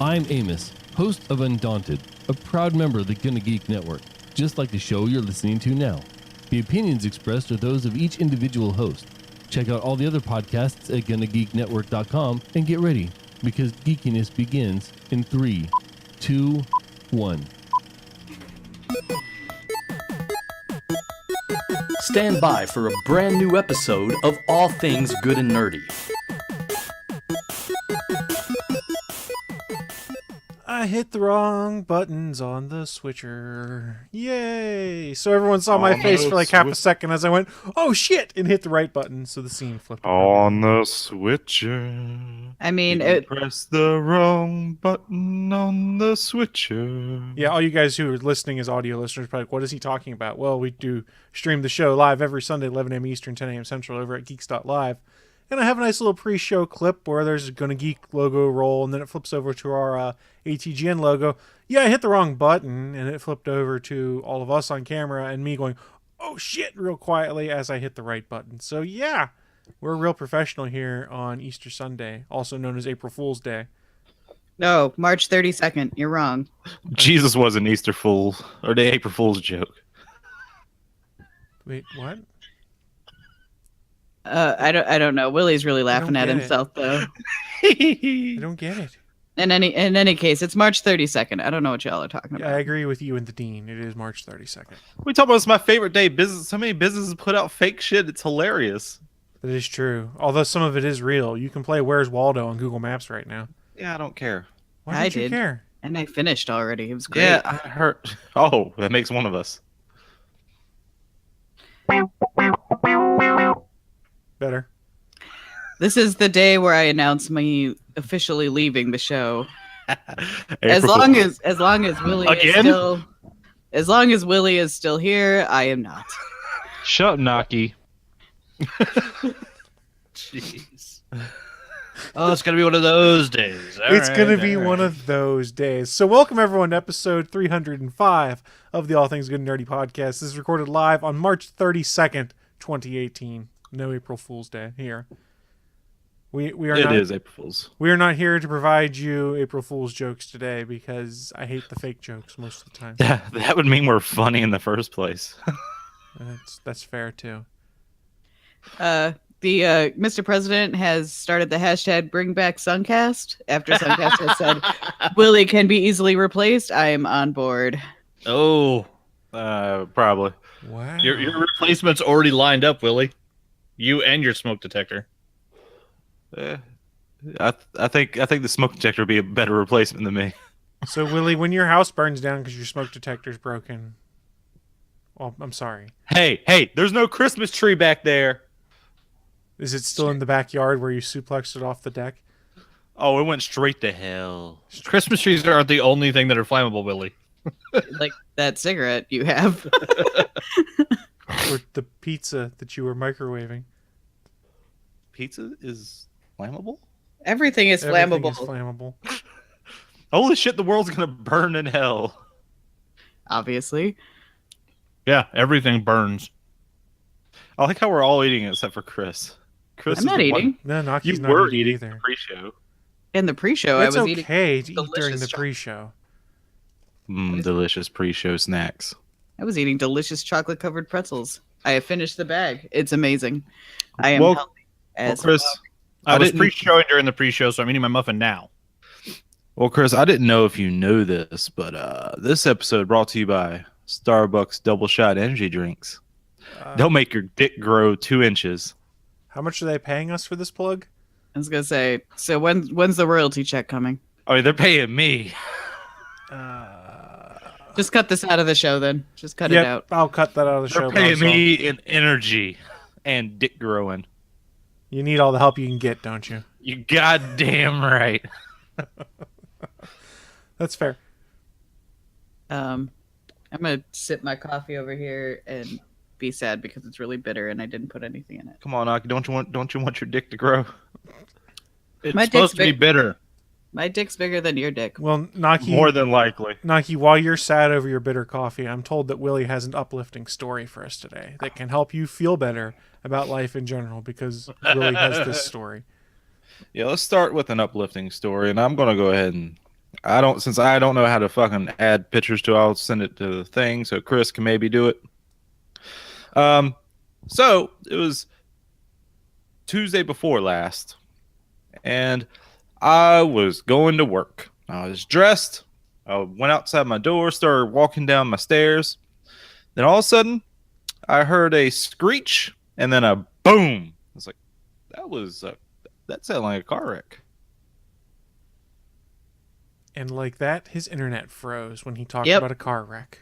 I'm Amos, host of Undaunted, a proud member of the Gonna Geek Network, just like the show you're listening to now. The opinions expressed are those of each individual host. Check out all the other podcasts at GonnaGeekNetwork.com and get ready, because geekiness begins in 3, 2, 1. Stand by for a brand new episode of All Things Good and Nerdy. I hit the wrong buttons on the switcher. Yay! So everyone saw my face for like half a second as I went, oh shit, and hit the right button, so the scene flipped. On the switcher. I mean, Press the wrong button on the switcher. Yeah, all you guys who are listening as audio listeners are probably like, what is he talking about? Well, we do stream the show live every Sunday, 11 a.m. Eastern, 10 a.m. Central over at geeks.live. And I have a nice little pre-show clip where there's a Gonna Geek logo roll, and then it flips over to our Atgn logo. Yeah, I hit the wrong button, and it flipped over to all of us on camera and me going, oh shit, real quietly as I hit the right button. So yeah, we're real professional here on Easter Sunday, also known as April Fool's Day. no, March 32nd. You're wrong. Jesus was an Easter Fool, or the April Fool's joke. Wait, what? I don't know. Willie's really laughing at himself though. I don't get it. In any case, it's March 32nd. I don't know what y'all are talking Yeah, about. I agree with you and the Dean. It is March 32nd. We talk about it's my favorite day. Business. So many businesses put out fake shit. It's hilarious. That is true. Although some of it is real. You can play Where's Waldo on Google Maps right now. Yeah, I don't care. Why I don't you did. care? And I finished already. It was great. Yeah, I heard. Oh, that makes one of us. Better. This is the day where I announce me officially leaving the show. As April long Fool's. as Willie is Again? still, as long as Willie is still here, I am not. Shut up, Naki. Jeez. Oh, it's gonna be one of those days. It's going to be one of those days. So welcome everyone to episode 305 of the All Things Good and Nerdy podcast. This is recorded live on March 32nd, 2018. No April Fool's Day here. We are It is April Fool's. We are not here to provide you April Fool's jokes today because I hate the fake jokes most of the time. Yeah, that would mean we're funny in the first place. That's fair too. The Mr. President has started the hashtag Bring Back Suncast after Suncast has said Willie can be easily replaced. I am on board. Oh, Probably. Wow. your replacement's already lined up, Willie. You and your smoke detector. I think the smoke detector would be a better replacement than me. So Willie, when your house burns down because your smoke detector's broken, well, I'm sorry. Hey, there's no Christmas tree back there. Is it still in the backyard where you suplexed it off the deck? Oh, it went straight to hell. Christmas trees aren't the only thing that are flammable, Willie. Like that cigarette you have. Or the pizza that you were microwaving? Pizza is flammable? Everything is Everything flammable. is flammable. Holy shit, the world's gonna burn in hell. Obviously. Yeah, everything burns. I like how we're all eating it except for Chris. Chris I'm is not the one- eating. No, Naki's You not were eating eating either. pre-show. In the pre-show, It's I was eating. okay to eat during delicious the chocolate. pre-show. Delicious pre-show snacks. I was eating delicious chocolate-covered pretzels. I have finished the bag. It's amazing. I am Well- healthy Well, as Chris, I was didn't- pre-showing during the pre-show, so I'm eating my muffin now. Well, Chris, I didn't know if you know this, but this episode brought to you by Starbucks Double Shot Energy Drinks. They'll make your dick grow 2 inches. How much are they paying us for this plug? I was gonna say. So when's the royalty check coming? Oh, they're paying me. Just cut this out of the show, then. Just cut it Yep, out. I'll cut that out of the They're show. paying Bob. me in energy and dick growing. You need all the help you can get, don't you? You goddamn right. That's fair. I'm gonna sip my coffee over here and be sad because it's really bitter and I didn't put anything in it. Come on, Naki, don't you want your dick to grow? It's My dick's supposed to be big. bitter. My dick's bigger than your dick. Well, Naki, More than likely. while you're sad over your bitter coffee, I'm told that Willie has an uplifting story for us today that can help you feel better about life in general because Willie has this story. Yeah, let's start with an uplifting story, and I'm going to go ahead and since I don't know how to fucking add pictures to, I'll send it to the thing so Chris can maybe do it. So it was Tuesday before last, and I was going to work. I was dressed. I went outside my door, started walking down my stairs. Then all of a sudden, I heard a screech and then a boom. I was like, that sounded like a car wreck. And like that, his internet froze when he talked Yep. about a car wreck.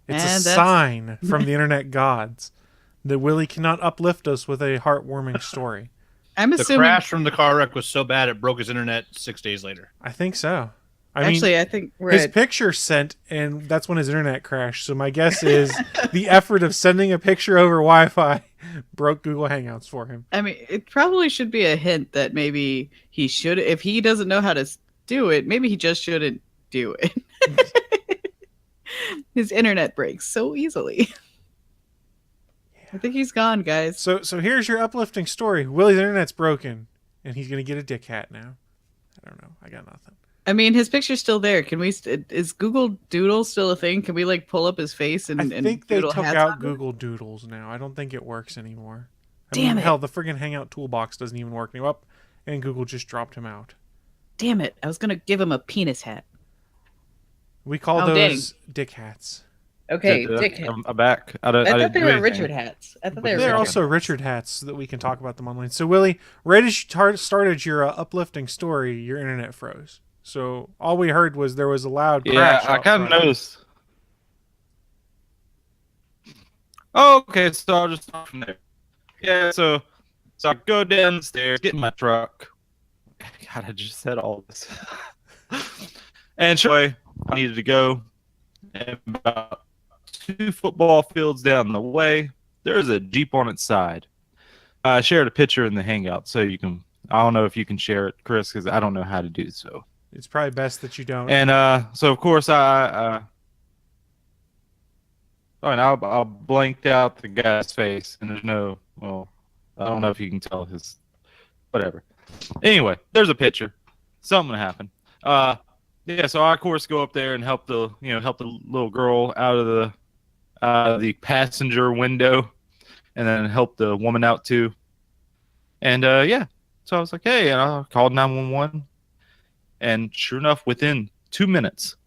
It's And a that's- sign from the internet gods that Willie cannot uplift us with a heartwarming story. I'm The assuming. crash from the car wreck was so bad it broke his internet 6 days later. I think so. I Actually, I think we're his at, picture sent, and that's when his internet crashed. So my guess is the effort of sending a picture over Wi-Fi broke Google Hangouts for him. I mean, it probably should be a hint that maybe he should, if he doesn't know how to do it, maybe he just shouldn't do it. His internet breaks so easily. I think he's gone, guys. So here's your uplifting story. Willie's internet's broken, and he's gonna get a dick hat now. I don't know. I got nothing. I mean, his picture's still there. Can we? Is Google Doodle still a thing? Can we like pull up his face and? I think they doodle took hats out on him? Google Doodles now. I don't think it works anymore. Damn it. Hell, the friggin' Hangout toolbox doesn't even work anymore. And Google just dropped him out. Damn it! I was gonna give him a penis hat. We call Oh, those dick hats. Okay, Did, dick hat. I'm back. I I thought didn't they do were anything. Richard hats. I thought they were. They're Richard also hats. Richard hats so that we can talk about them online. So, Willie, right as you started your uplifting story, your internet froze. So all we heard was there was a loud Yeah, crash. I out kind of front. noticed. Oh, okay, so I'll just start from there. Yeah, so I go downstairs, get in my truck. God, I just said all this. And sure, I needed to go. And about 2 football fields down the way, there's a Jeep on its side. I shared a picture in the Hangout, so you can. I don't know if you can share it, Chris, because I don't know how to do so. It's probably best that you don't. And so of course I blanked out the guy's face, and there's no, well, I don't know if you can tell his, whatever. Anyway, there's a picture. Something happened. Yeah, so I of course go up there and help the little girl out of the passenger window, and then help the woman out too. And yeah, so I was like, hey, and I called 911. And sure enough, within 2 minutes,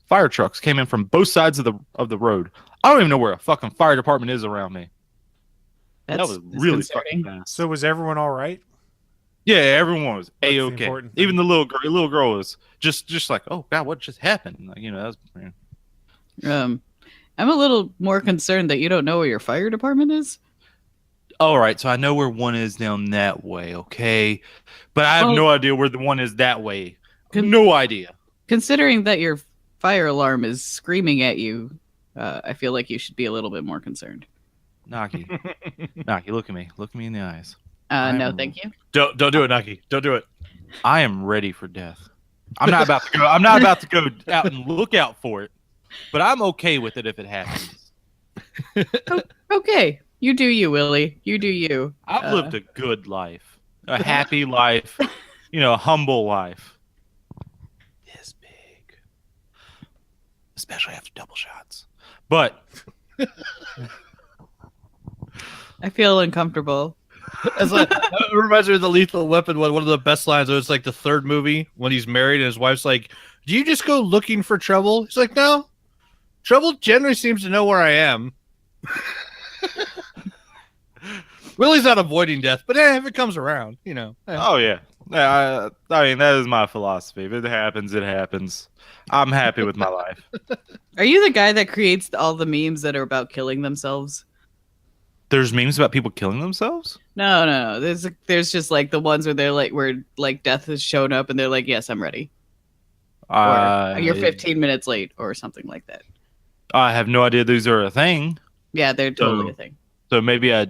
fire trucks came in from both sides of the road. I don't even know where a fucking fire department is around me. That was really fucking fast. So was everyone all right? Yeah, everyone was That's the A-okay. important thing. Even the little girl was just like, oh god, what just happened? Like, that was. I'm a little more concerned that you don't know where your fire department is. All right, so I know where one is down that way, okay, but I have Well- no idea where the one is that way. No idea. Considering that your fire alarm is screaming at you, I feel like you should be a little bit more concerned. Naki, look at me. Look me in the eyes. No, I'm- thank you. Don't do it, Naki. Don't do it. I am ready for death. I'm not about to go. I'm not about to go out and look out for it, but I'm okay with it if it happens. Okay, you do you, Willie. You do you. I've lived a good life, a happy life, a humble life. This big, especially after double shots. But I feel uncomfortable. It's like, it reminds me of the Lethal Weapon one. One of the best lines. It was like the third movie when he's married and his wife's like, "Do you just go looking for trouble?" He's like, "No, trouble generally seems to know where I am." Willie's not avoiding death, but if it comes around, oh yeah, I mean that is my philosophy. If it happens, it happens. I'm happy with my life. Are you the guy that creates all the memes that are about killing themselves? There's memes about people killing themselves. No. There's just like the ones where they're like where like death has shown up and they're like, yes, I'm ready. Or you're 15 minutes late or something like that. I have no idea these are a thing. Yeah, they're totally a thing. So maybe I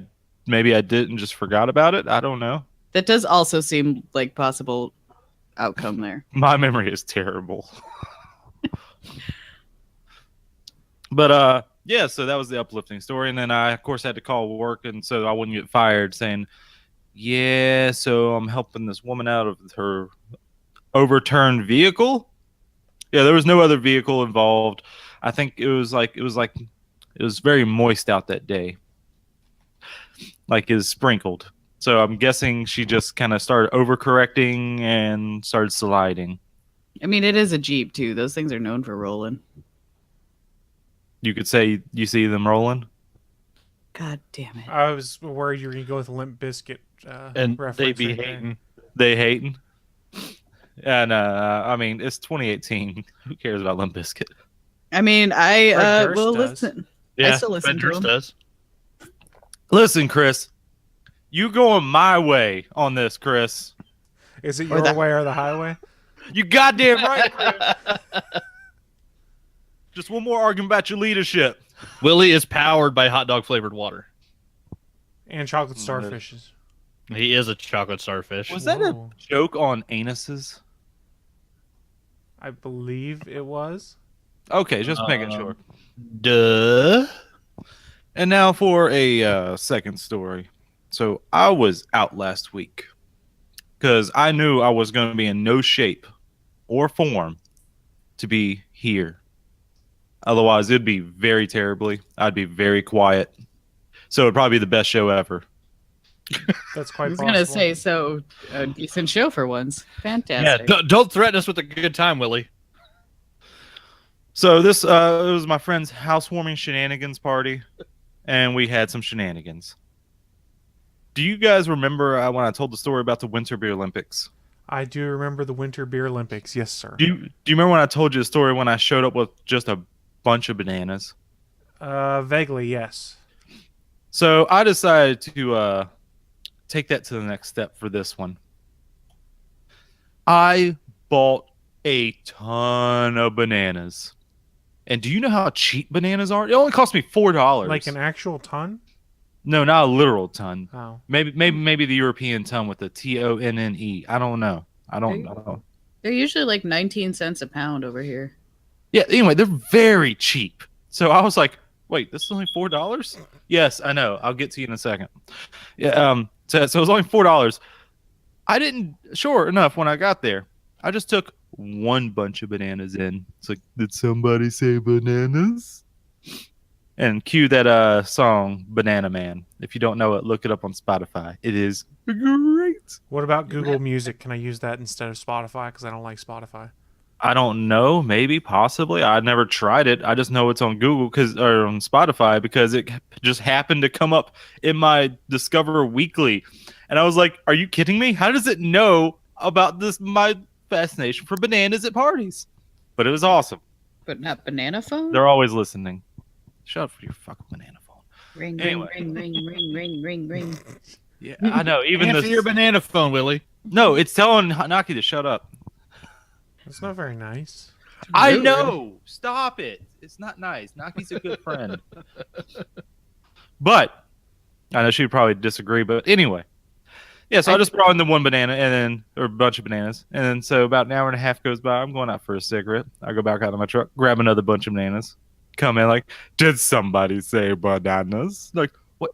didn't and just forgot about it. I don't know. That does also seem like possible outcome there. My memory is terrible. But yeah, so that was the uplifting story, and then I of course had to call work, and so I wouldn't get fired, saying, "Yeah, so I'm helping this woman out of her overturned vehicle." Yeah, there was no other vehicle involved. I think it was very moist out that day. Like it was sprinkled. So I'm guessing she just kind of started overcorrecting and started sliding. I mean, it is a Jeep too. Those things are known for rolling. You could say you see them rolling. God damn it. I was worried you were going to go with a Limp Bizkit And reference. they be right there. hating. They hating. And I mean, it's 2018. Who cares about Limp Bizkit? I mean, Fred I Durst will does. listen. Yeah, still listen Ben to Durst him. does. Listen, Chris, you going my way on this, Chris. Is it Or your the- way or the highway? You goddamn right, Chris. Just one more argument about your leadership. Willie is powered by hot dog flavored water. And chocolate starfishes. He is a chocolate starfish. Was that a Whoa. joke on anuses? I believe it was. Okay, just making sure. Duh. And now for a second story. So I was out last week because I knew I was going to be in no shape or form to be here. Otherwise, it'd be very terribly. I'd be very quiet. So it'd probably be the best show ever. That's I quite was possible. going to say, so a decent show for once. Yeah, Fantastic. don't threaten us with a good time, Willie. So this it was my friend's housewarming shenanigans party, and we had some shenanigans. Do you guys remember when I told the story about the Winter Beer Olympics? I do remember the Winter Beer Olympics. Yes, sir. Do you remember when I told you the story when I showed up with just a bunch of bananas? Vaguely, yes. So I decided to take that to the next step for this one. I bought a ton of bananas. And do you know how cheap bananas are? It only cost me $4. Like an actual ton? No, not a literal ton. Oh. Maybe the European ton with the TONNE. I don't know. I don't know. They're usually like 19 cents a pound over here. Yeah, anyway, they're very cheap. So I was like, wait, this is only $4? Yes, I know. I'll get to you in a second. Yeah, so it was only $4. I didn't, sure enough, when I got there, I just took one bunch of bananas in. It's like, did somebody say bananas? And cue that song, Banana Man. If you don't know it, look it up on Spotify. It is great. What about Google Music? Can I use that instead of Spotify? Because I don't like Spotify. I don't know. Maybe, possibly. I never tried it. I just know it's on Google or on Spotify because it just happened to come up in my Discover Weekly, and I was like, "Are you kidding me? How does it know about this? My fascination for bananas at parties?" But it was awesome. But not banana phone? They're always listening. Shut up for your fucking banana phone. Ring, Anyway. ring, ring, ring, ring, ring, ring. Yeah, I know. Even Answer your banana phone, Willie. no, it's telling Naki to shut up. That's not very nice. I Rude. know. Stop it. It's not nice. Naki's a good friend. But I know she'd probably disagree. But anyway, yeah. So I just brought in the one banana or a bunch of bananas, and then so about an hour and a half goes by. I'm going out for a cigarette. I go back out of my truck, grab another bunch of bananas, come in like, did somebody say bananas? Like, what?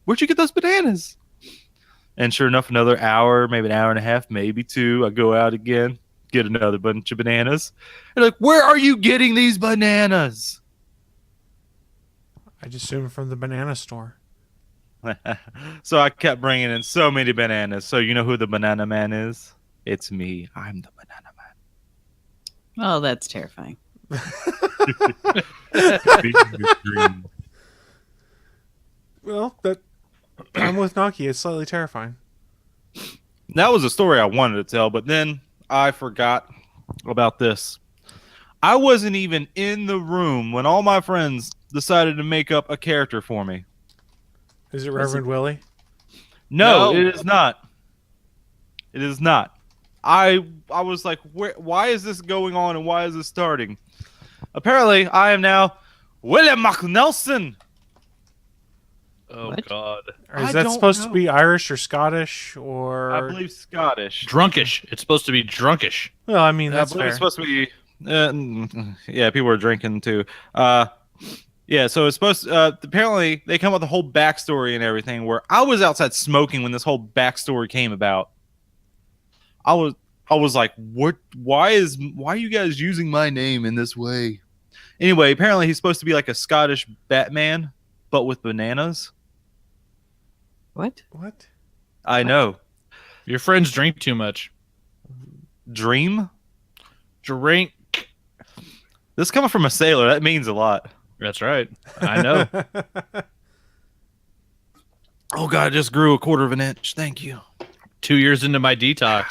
Where'd you get those bananas? And sure enough, another hour, maybe an hour and a half, maybe two. I go out again. Get another bunch of bananas. They're like, where are you getting these bananas? I just assumed from the banana store. So I kept bringing in so many bananas. So you know who the banana man is? It's me. I'm the banana Oh, that's terrifying. man. Well, I'm with Naki. It's slightly terrifying. That was a story I wanted to tell, but then I forgot about this. I wasn't even in the room when all my friends decided to make up a character for me. Is it Reverend Willie? No, No. it is not. It is not. I was like, why is this going on and why is this starting? Apparently, I am now Willie McNelson. Oh, What? God. Or is I that don't supposed to know. be Irish or Scottish or? I believe Scottish. Drunkish. It's supposed to be drunkish. Well, I mean I that's believe fair. it's supposed to be. Yeah, people are drinking too. Yeah, so it's supposed to, apparently they come up with a whole backstory and everything where I was outside smoking when this whole backstory came about. I I was like, what? Why are you guys using my name in this way? Anyway, apparently he's supposed to be like a Scottish Batman, but with bananas. What? What? I know. Your friends drink too much. Dream? Drink. This coming from a sailor, that means a lot. That's right. I know. Oh God, I just grew a quarter of an inch. Thank you. 2 years into my detox.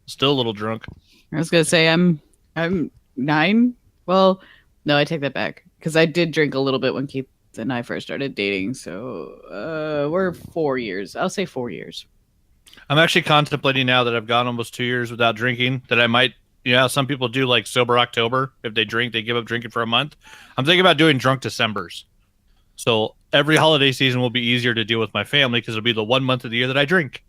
Still a little drunk. I was gonna say I'm 9. Well, no, I take that back because I did drink a little bit when Keith and I first started dating. So we're 4 years. I'll say 4 years. I'm actually contemplating now that I've gone almost 2 years without drinking that I might, how some people do like sober October. If they drink, they give up drinking for a month. I'm thinking about doing drunk Decembers. So every holiday season will be easier to deal with my family because it'll be the 1 month of the year that I drink.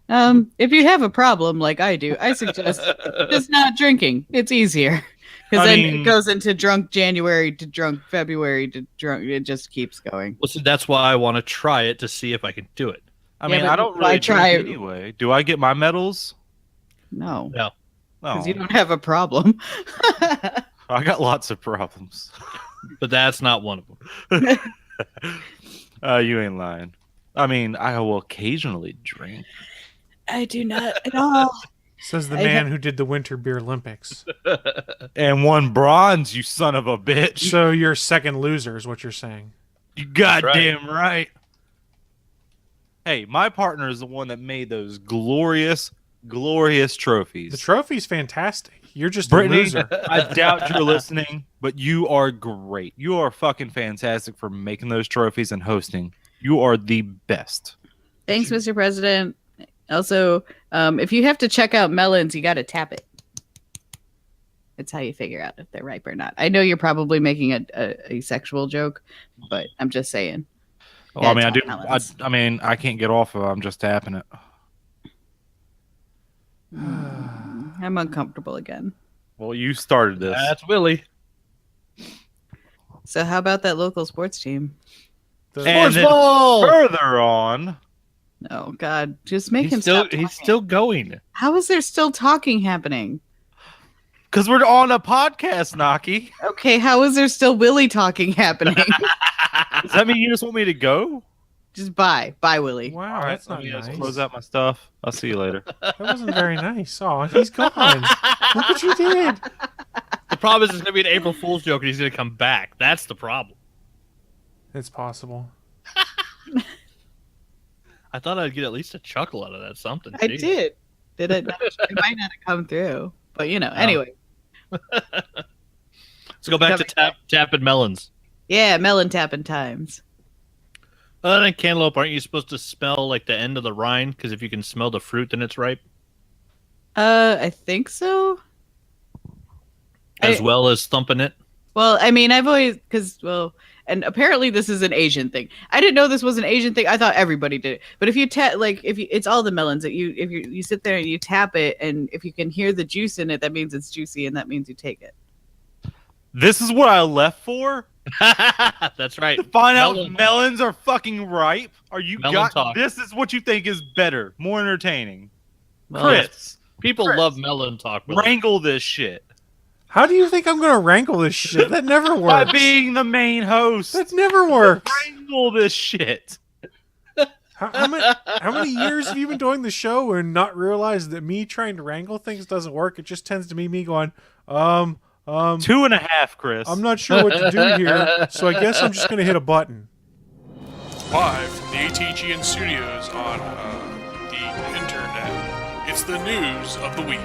If you have a problem like I do, I suggest just not drinking. It's easier because then it goes into drunk January to drunk February to drunk. It just keeps going. Well, so that's why I want to try it to see if I can do it. I mean, I don't really try drink anyway. Do I get my medals? No, No. because you don't have a problem. I got lots of problems. But that's not one of them. You ain't lying. I mean, I will occasionally drink. I do not at all. Says the man who did the Winter Beer Olympics. And won bronze, you son of a bitch. So you're second loser is what you're saying. You goddamn right. Hey, my partner is the one that made those glorious, glorious trophies. The trophy's fantastic. You're just Brittany, a loser. I doubt you're listening, but you are great. You are fucking fantastic for making those trophies and hosting. You are the best. Thanks, Mr. President. Also, if you have to check out melons, you got to tap it. It's how you figure out if they're ripe or not. I know you're probably making a sexual joke, but I'm just saying. Well, I mean, I do. I mean, I can't get off of it. I'm just tapping it. I'm uncomfortable again. Well, you started this. That's Willie. So how about that local sports team? And then further on. Oh God, just make him still. stop talking. He's still going. How is there still talking happening? Because we're on a podcast, Naki. Okay, how is there still Willie talking happening? Does that mean you just want me to go? Just bye, Willie. Wow, All right, that's not let me just nice. close out my stuff. I'll see you later. That wasn't very nice. Oh, he's gone. Look what you did. The problem is it's going to be an April Fool's joke and he's going to come back. That's the problem. It's possible. I thought I'd get at least a chuckle out of that something. I Jeez. did. Did it? It might not have come through, but anyway. Let's go back to tapping melons. Yeah, melon tapping times. Other than cantaloupe, aren't you supposed to smell like the end of the rind? Because if you can smell the fruit, then it's ripe. I think so. As well as thumping it. Well, I mean, I've always and apparently this is an Asian thing. I didn't know this was an Asian thing. I thought everybody did it. But if you it's all the melons that you sit there and you tap it, and if you can hear the juice in it, that means it's juicy, and that means you take it. This is what I left for? That's right. Find out melons are fucking ripe? Are you Melon talk. This is what you think is better, more entertaining. Well, Chris, People love melon talk. Willie. wrangle this shit. How do you think I'm going to wrangle this shit? That never By works. being the main host. That never works. Wrangle this shit. How many years have you been doing the show and not realized that me trying to wrangle things doesn't work? It just tends to be me going, 2.5, Chris. I'm not sure what to do here, so I guess I'm just going to hit a button. Live from the Atgn studios on the internet, it's the news of the week.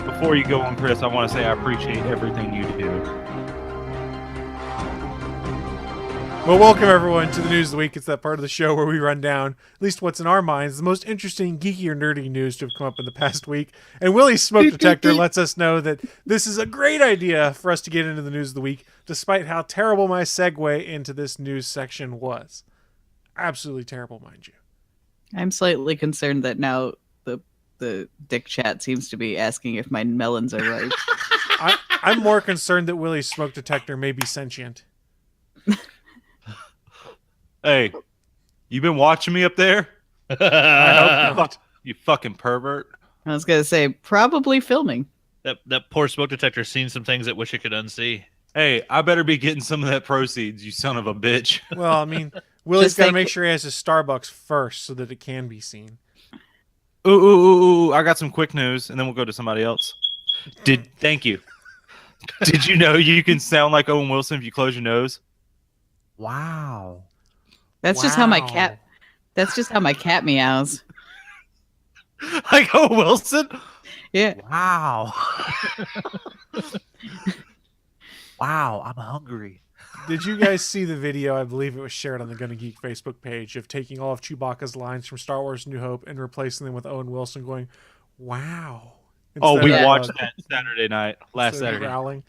Before you go on, Chris, I want to say I appreciate everything you do. Well, welcome everyone to the news of the week. It's that part of the show where we run down, at least what's in our minds, the most interesting, geeky or nerdy news to have come up in the past week. And Willie's smoke detector lets us know that this is a great idea for us to get into the news of the week, despite how terrible my segue into this news section was. Absolutely terrible, mind you. I'm slightly concerned that now the dick chat seems to be asking if my melons are ripe. I'm more concerned that Willie's smoke detector may be sentient. Hey, you been watching me up there? I hope not. You fucking pervert. I was gonna say probably filming. That poor smoke detector seen some things it wish it could unsee. Hey, I better be getting some of that proceeds, you son of a bitch. Well, I mean, Willie's Just got to think- make sure he has his Starbucks first so that it can be seen. Ooh, I got some quick news, and then we'll go to somebody else. Thank you. Did you know you can sound like Owen Wilson if you close your nose? Wow. That's just how my Wow. cat. That's just how my cat meows. Like Owen Wilson? Yeah. Wow. Wow, I'm hungry. Did you guys see the video? I believe it was shared on the Gonna Geek Facebook page of taking all of Chewbacca's lines from Star Wars: New Hope and replacing them with Owen Wilson going, "Wow." Oh, we Instead of, watched that Saturday night, last instead of Saturday. growling.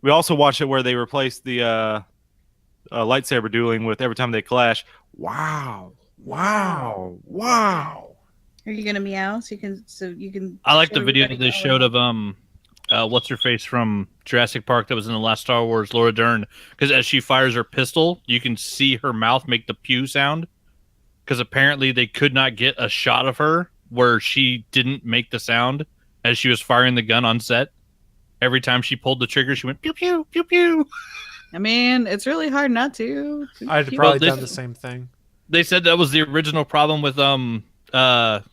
We also watched it where they replaced the lightsaber dueling with every time they clash. Wow. Wow. Wow. Are you gonna meow so you can? I like the show video everybody they showed going? of what's her face from Jurassic Park that was in the last Star Wars, Laura Dern. Because as she fires her pistol, you can see her mouth make the pew sound. Because apparently they could not get a shot of her where she didn't make the sound as she was firing the gun on set. Every time she pulled the trigger, she went pew pew pew pew. I mean, it's really hard not to. I'd have Keep- probably Well, done this- the same thing. They said that was the original problem with what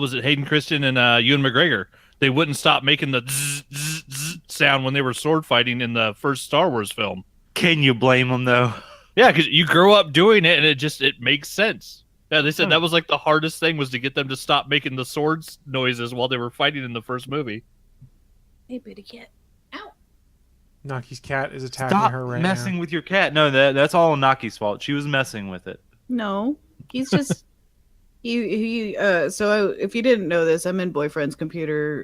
was it, Hayden Christensen and Ewan McGregor. They wouldn't stop making the zzz, zzz, zzz sound when they were sword fighting in the first Star Wars film. Can you blame them, though? Yeah, because you grow up doing it and it makes sense. Yeah, they said that was like the hardest thing was to get them to stop making the swords noises while they were fighting in the first movie. Hey, bitty cat. Naki's cat is attacking Stop her right messing now. with your cat. No, that's all Naki's fault. She was messing with it. No, he's just So if you didn't know this, I'm in boyfriend's computer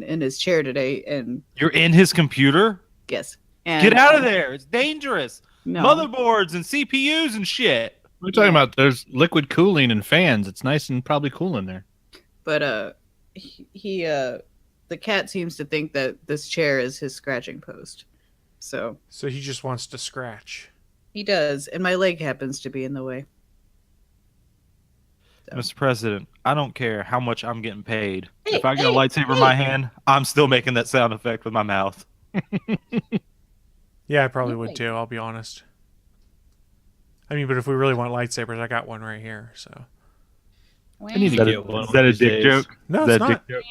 in his chair today, and You're in his computer? guess. And, Get out of there. It's dangerous. No. Motherboards and CPUs and shit. What are you talking about? There's liquid cooling and fans. It's nice and probably cool in there. But the cat seems to think that this chair is his scratching post. So So he just wants to scratch. he does, and my leg happens to be in the way. So. Mr. President, I don't care how much I'm getting paid. Hey, If I get a hey, lightsaber in my hand, I'm still making that sound effect with my mouth. Yeah, I probably would Really? too, I'll be honest. I mean, but if we really want lightsabers, I got one right here, so. I need to get one. Is that a these dick days. joke? No, Is it's that a not. dick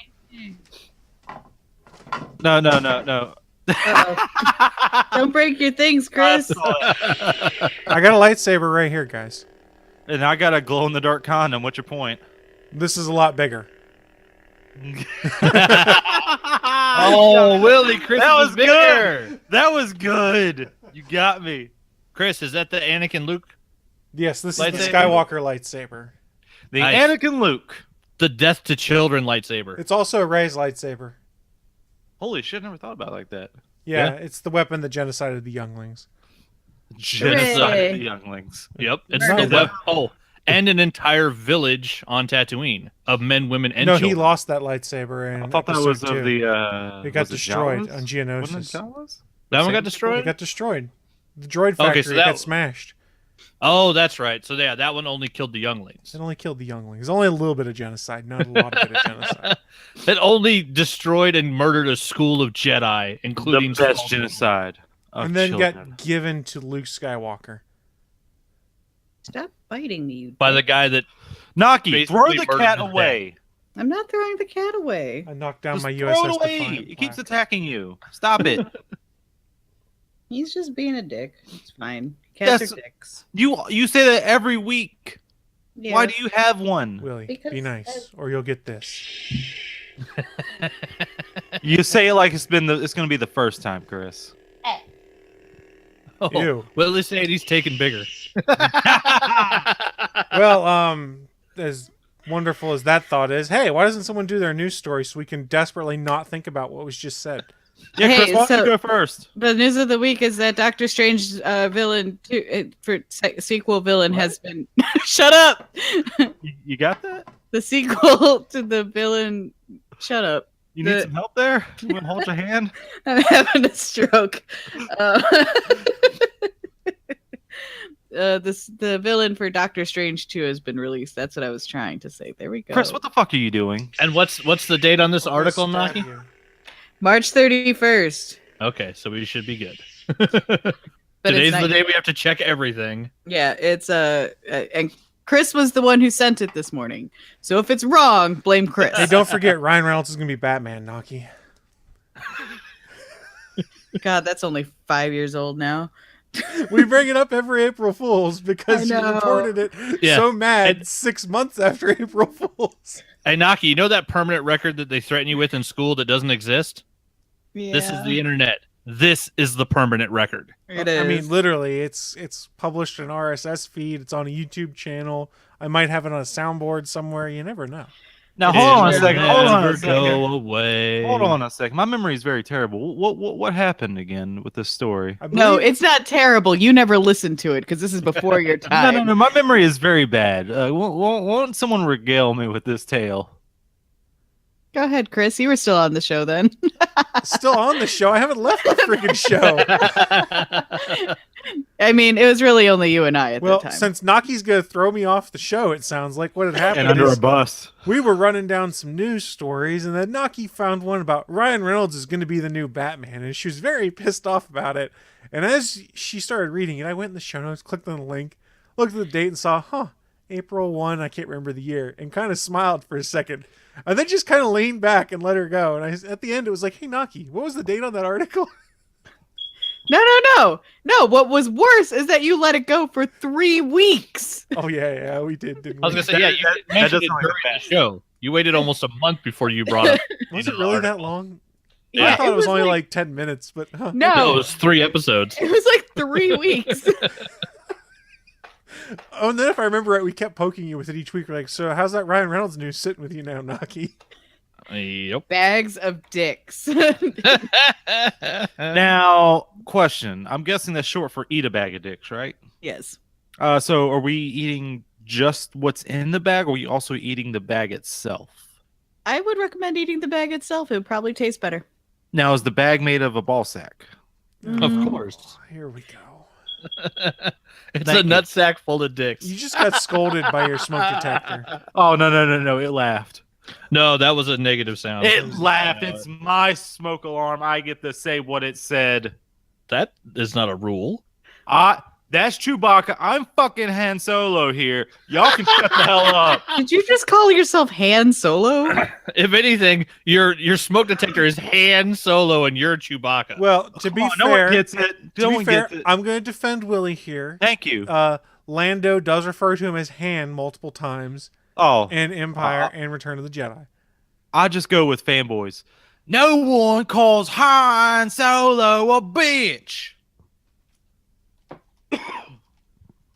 joke? No. Uh-oh. Don't break your things, Chris. I got a lightsaber right here, guys. And I got a glow-in-the-dark condom. What's your point? This is a lot bigger. Oh, Willie, Chris That is was bigger. good. That was good. You got me. Chris, is that the Anakin Luke? Yes, this is the Lightsaber? Skywalker lightsaber. The Nice. Anakin Luke. The death to children lightsaber. It's also Rey's lightsaber. Holy shit, never thought about it like that. Yeah, Yeah. it's the weapon that genocided the younglings. Genocide Hooray. of the younglings. Yep. It's No, the but- and an entire village on Tatooine of men, women, and No, children. he lost that lightsaber in I thought that episode was 2. of the. It got was destroyed Jawas? on Wasn't it Geonosis. Jawas? That one got It destroyed? got destroyed. The droid Okay, factory so that- got smashed. Oh, that's right. So yeah, that one only killed the younglings. It only killed the younglings. Only a little bit of genocide, not a lot of it of genocide. It only destroyed and murdered a school of Jedi, including The best small- genocide. Of And then children. got given to Luke Skywalker. Stop biting me, you by dick. the guy that Naki, basically throw the murdered cat his dad. away. I'm not throwing the cat away. I knocked down Just my throw USS it away. Defiant It keeps plaque. attacking you. Stop it. He's just being a dick. It's fine. Cats That's- are dicks. You say that every week. Yeah. Why do you have one? Willie, Because be nice, or you'll get this. You say it like it's going to be the first time, Chris. Oh, Ew. Willie said he's taking bigger. Well, as wonderful as that thought is, hey, why doesn't someone do their news story so we can desperately not think about what was just said? Yeah, Hey, Chris, why don't so- you go first? The news of the week is that Doctor Strange villain sequel villain has been shut up. You got that? The sequel to the villain. Shut up. You need The- some help there? You want to hold your hand? I'm having a stroke. the villain for Doctor Strange 2 has been released. That's what I was trying to say. There we go. Chris, what the fuck are you doing? And what's the date on this article, Stab Naki? you. March 31st. Okay, so we should be good. But Today's it's the nice. day we have to check everything. Yeah, it's and Chris was the one who sent it this morning. So if it's wrong, blame Chris. Hey, don't forget Ryan Reynolds is gonna be Batman, Naki. God, that's only 5 years old now. We bring it up every April Fools because I you know. reported it Yeah. so mad And- 6 months after April Fools. Hey, Naki, you know that permanent record that they threaten you with in school that doesn't exist? Yeah, This is the internet. This is the permanent record. It is. I mean, literally, it's published in RSS feed. It's on a YouTube channel. I might have it on a soundboard somewhere. You never know. Now hold on a It'll second. Hold on a never second. go away. Hold on a second. My memory is very terrible. What happened again with this story? I no, believe- it's not terrible. You never listened to it because this is before your No, time. no, no. My memory is very bad. Won't someone regale me with this tale? Go ahead, Chris. You were still on the show then. still on the show. I haven't left the freaking show. I mean, it was really only you and I at Well, that time. since Naki's gonna throw me off the show, it sounds like what had happened. And under a is bus. we were running down some news stories, and then Naki found one about Ryan Reynolds is going to be the new Batman, and she was very pissed off about it. And as she started reading it, I went in the show notes, clicked on the link, looked at the date, and saw, April 1, I can't remember the year, and kind of smiled for a second. And then just kind of leaned back and let her go. And at the end, it was like, hey, Naki, what was the date on that article? No. What was worse is that you let it go for 3 weeks. Oh, yeah, we did, didn't we? I was gonna say, yeah, you mentioned doesn't it sound like during a the bad- show. You waited almost a month before you brought up. Was it really that long? Yeah. I thought it was only like like 10 minutes, but No, it no. was 3 episodes. It was like 3 weeks. Oh, and then if I remember right, we kept poking you with it each week. We're like, so how's that Ryan Reynolds news sitting with you now, Naki? Yep. Bags of dicks. Now, question. I'm guessing that's short for eat a bag of dicks, right? Yes. So are we eating just what's in the bag, or are we also eating the bag itself? I would recommend eating the bag itself. It would probably taste better. Now, is the bag made of a ball sack? Of course. Here we go. It's Thank a you. nut sack full of dicks. You just got scolded by your smoke detector. Oh, no. It laughed. No, that was a negative sound. It laughed. It's my smoke alarm. I get to say what it said. That is not a rule. That's Chewbacca. I'm fucking Han Solo here. Y'all can shut the hell up. Did you just call yourself Han Solo? If anything, your smoke detector is Han Solo and you're Chewbacca. Well, to be Come on, no fair, one gets it. to No be one fair, gets it. I'm going to defend Willie here. Thank you. Lando does refer to him as Han multiple times Oh, in Empire and Return of the Jedi. I just go with fanboys. No one calls Han Solo a bitch.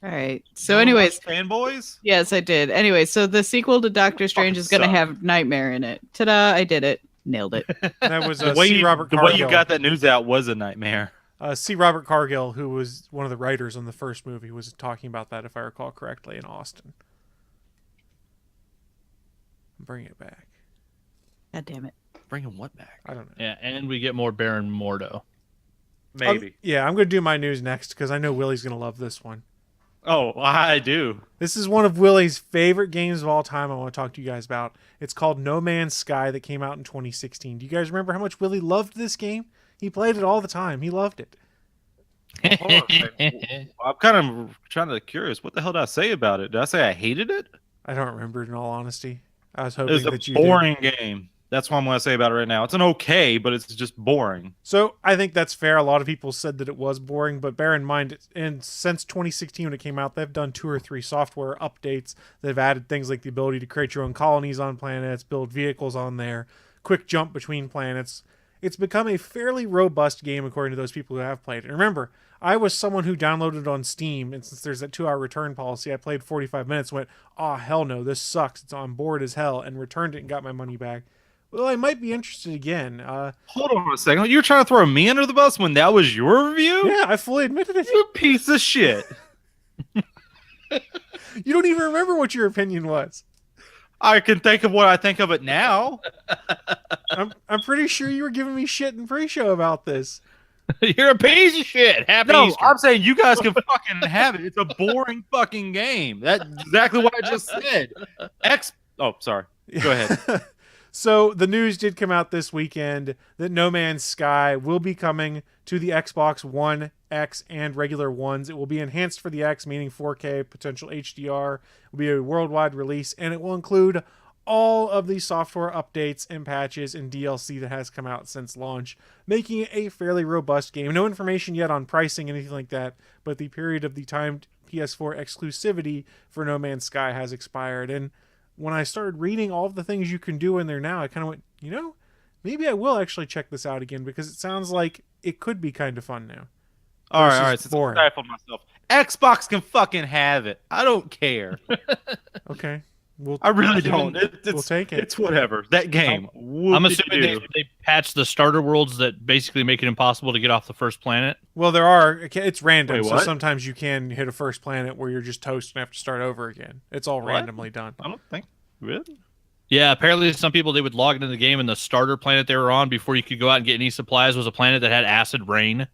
All right. So, anyways, fanboys. yes, I did. Anyway, so the sequel to Doctor Strange is going to suck. have Nightmare in it. Ta-da! I did it. Nailed it. That was The way C. Robert the way Cargill. you got that news out was a nightmare. C. Robert Cargill, who was one of the writers on the first movie, was talking about that, if I recall correctly, in Austin. Bring it back. God damn it. Bringing what back? I don't know. Yeah, and we get more Baron Mordo. Maybe. Yeah, I'm going to do my news next because I know Willie's going to love this one. Oh, I do. This is one of Willie's favorite games of all time I want to talk to you guys about. It's called No Man's Sky that came out in 2016. Do you guys remember how much Willie loved this game? He played it all the time. He loved it. Hold on a second. I'm kind of trying to curious. What the hell did I say about it? Did I say I hated it? I don't remember, in all honesty. I was It hoping was a that you did. boring game. That's what I'm going to say about it right now. It's an okay, but it's just boring. So I think that's fair. A lot of people said that it was boring, but bear in mind, and since 2016 when it came out, they've done 2 or 3 software updates. They've added things like the ability to create your own colonies on planets, build vehicles on there, quick jump between planets. It's become a fairly robust game according to those people who have played it. And remember, I was someone who downloaded it on Steam, and since there's that 2-hour return policy, I played 45 minutes, went, oh, hell no, this sucks. It's on board as hell, and returned it and got my money back. Well, I might be interested again. Hold on a second. You were trying to throw me under the bus when that was your review? Yeah, I fully admitted it. You piece of shit. You don't even remember what your opinion was. I can think of what I think of it now. I'm pretty sure you were giving me shit in pre-show about this. You're a piece of shit. Happy No, Easter. I'm saying you guys can fucking have it. It's a boring fucking game. That's exactly what I just said. Oh, sorry. Go ahead. So the news did come out this weekend that No Man's Sky will be coming to the Xbox One X and regular ones. It will be enhanced for the X, meaning 4K, potential HDR. It will be a worldwide release, and it will include all of the software updates and patches and DLC that has come out since launch, making it a fairly robust game. No information yet on pricing, anything like that, but the period of the timed PS4 exclusivity for No Man's Sky has expired. And when I started reading all of the things you can do in there now, I kind of went, maybe I will actually check this out again, because it sounds like it could be kind of fun now. All right. Since boring. I stifled myself. Xbox can fucking have it. I don't care. Okay. I really don't. We'll take it. It's whatever. That game. I'm assuming they patched the starter worlds that basically make it impossible to get off the first planet. Well, it's random, so sometimes you can hit a first planet where you're just toast and have to start over again. It's all randomly done. I don't think. Really? Yeah, apparently some people, they would log into the game and the starter planet they were on before you could go out and get any supplies was a planet that had acid rain.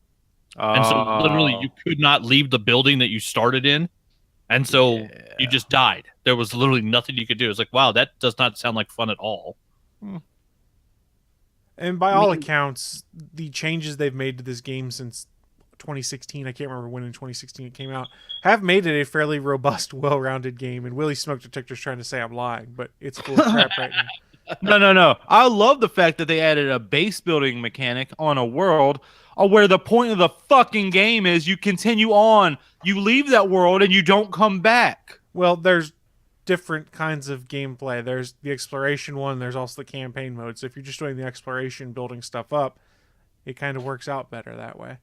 And so literally you could not leave the building that you started in. And so you just died. There was literally nothing you could do. It's like, wow, that does not sound like fun at all. And by all accounts, the changes they've made to this game since 2016, I can't remember when in 2016 it came out, have made it a fairly robust, well-rounded game. And Willie Smoke Detector's trying to say I'm lying, but it's full of crap right now. No. I love the fact that they added a base building mechanic on a world where the point of the fucking game is you continue on. You leave that world and you don't come back. Well, there's different kinds of gameplay. There's the exploration one. There's also the campaign mode. So if you're just doing the exploration, building stuff up, it kind of works out better that way.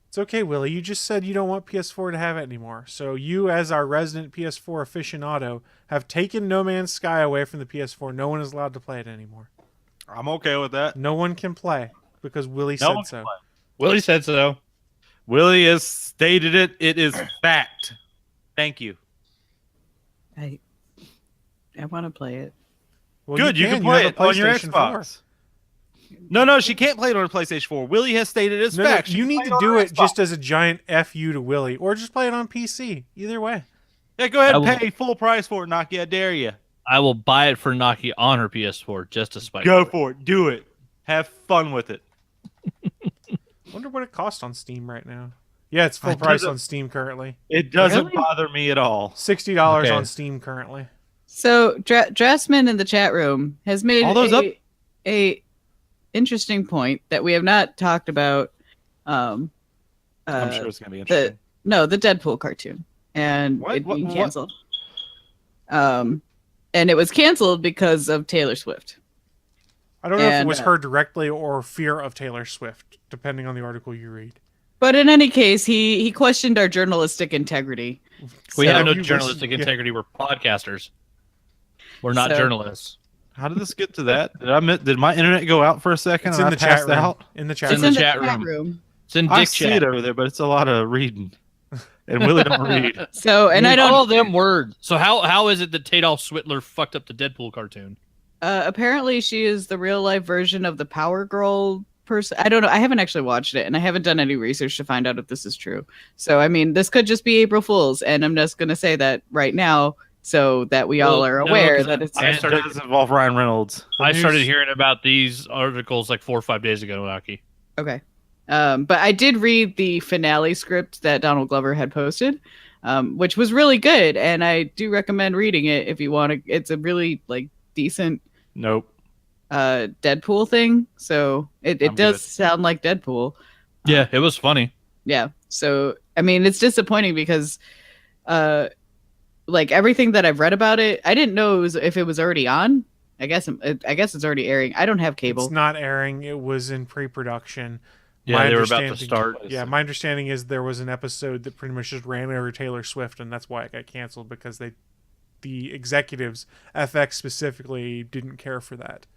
It's okay, Willie. You just said you don't want PS4 to have it anymore. So you, as our resident PS4 aficionado, have taken No Man's Sky away from the PS4. No one is allowed to play it anymore. I'm okay with that. No one can play because Willie said so. Willie said so. Willie has stated it. It is fact. Thank you. I want to play it. Well, Good, you can play it on your Xbox. 4. No, she can't play it on a PlayStation 4. Willie has stated it's fact. You need to do it just as a giant FU to Willie, or just play it on PC. Either way. Yeah, go ahead and pay full price for it, Naki. I dare you. I will buy it for Naki on her PS4 just to spite Go for it. Do it. Have fun with it. Wonder what it costs on Steam right now. Yeah, it's full price on Steam currently. It doesn't bother me at all. $60 on Steam currently. So Dressman in the chat room has made all those up. A interesting point that we have not talked about. I'm sure it's gonna be interesting. The Deadpool cartoon, and it being canceled. And it was canceled because of Taylor Swift. I don't know if it was her directly or fear of Taylor Swift, depending on the article you read. But in any case, he questioned our journalistic integrity. We have no journalistic integrity. We're podcasters. We're not journalists. How did this get to that? Did my internet go out for a second? It's in the chat room. In the chat room. It's in the chat room. It's in Dick I chat. see it over there, but it's a lot of reading. And Willie don't read. So, and I don't all them words. So how is it that Tadolf Switler fucked up the Deadpool cartoon? Apparently, she is the real life version of the Power Girl person. I don't know. I haven't actually watched it, and I haven't done any research to find out if this is true. So, I mean, this could just be April Fool's, and I'm just going to say that right now, so that we all are aware that it's. It does involve Ryan Reynolds. I started hearing about these articles like 4 or 5 days ago, Naki. Okay. But I did read the finale script that Donald Glover had posted, which was really good, and I do recommend reading it if you want to. It's a really decent Deadpool thing, so it does sound like Deadpool. Yeah, it was funny. Yeah, so I mean, it's disappointing because everything that I've read about it, I didn't know if it was already on. I guess it's already airing. I don't have cable. It's not airing. It was in pre-production. Yeah, they were about to start. Yeah, my understanding is there was an episode that pretty much just ran over Taylor Swift, and that's why it got canceled, because the executives, FX specifically, didn't care for that.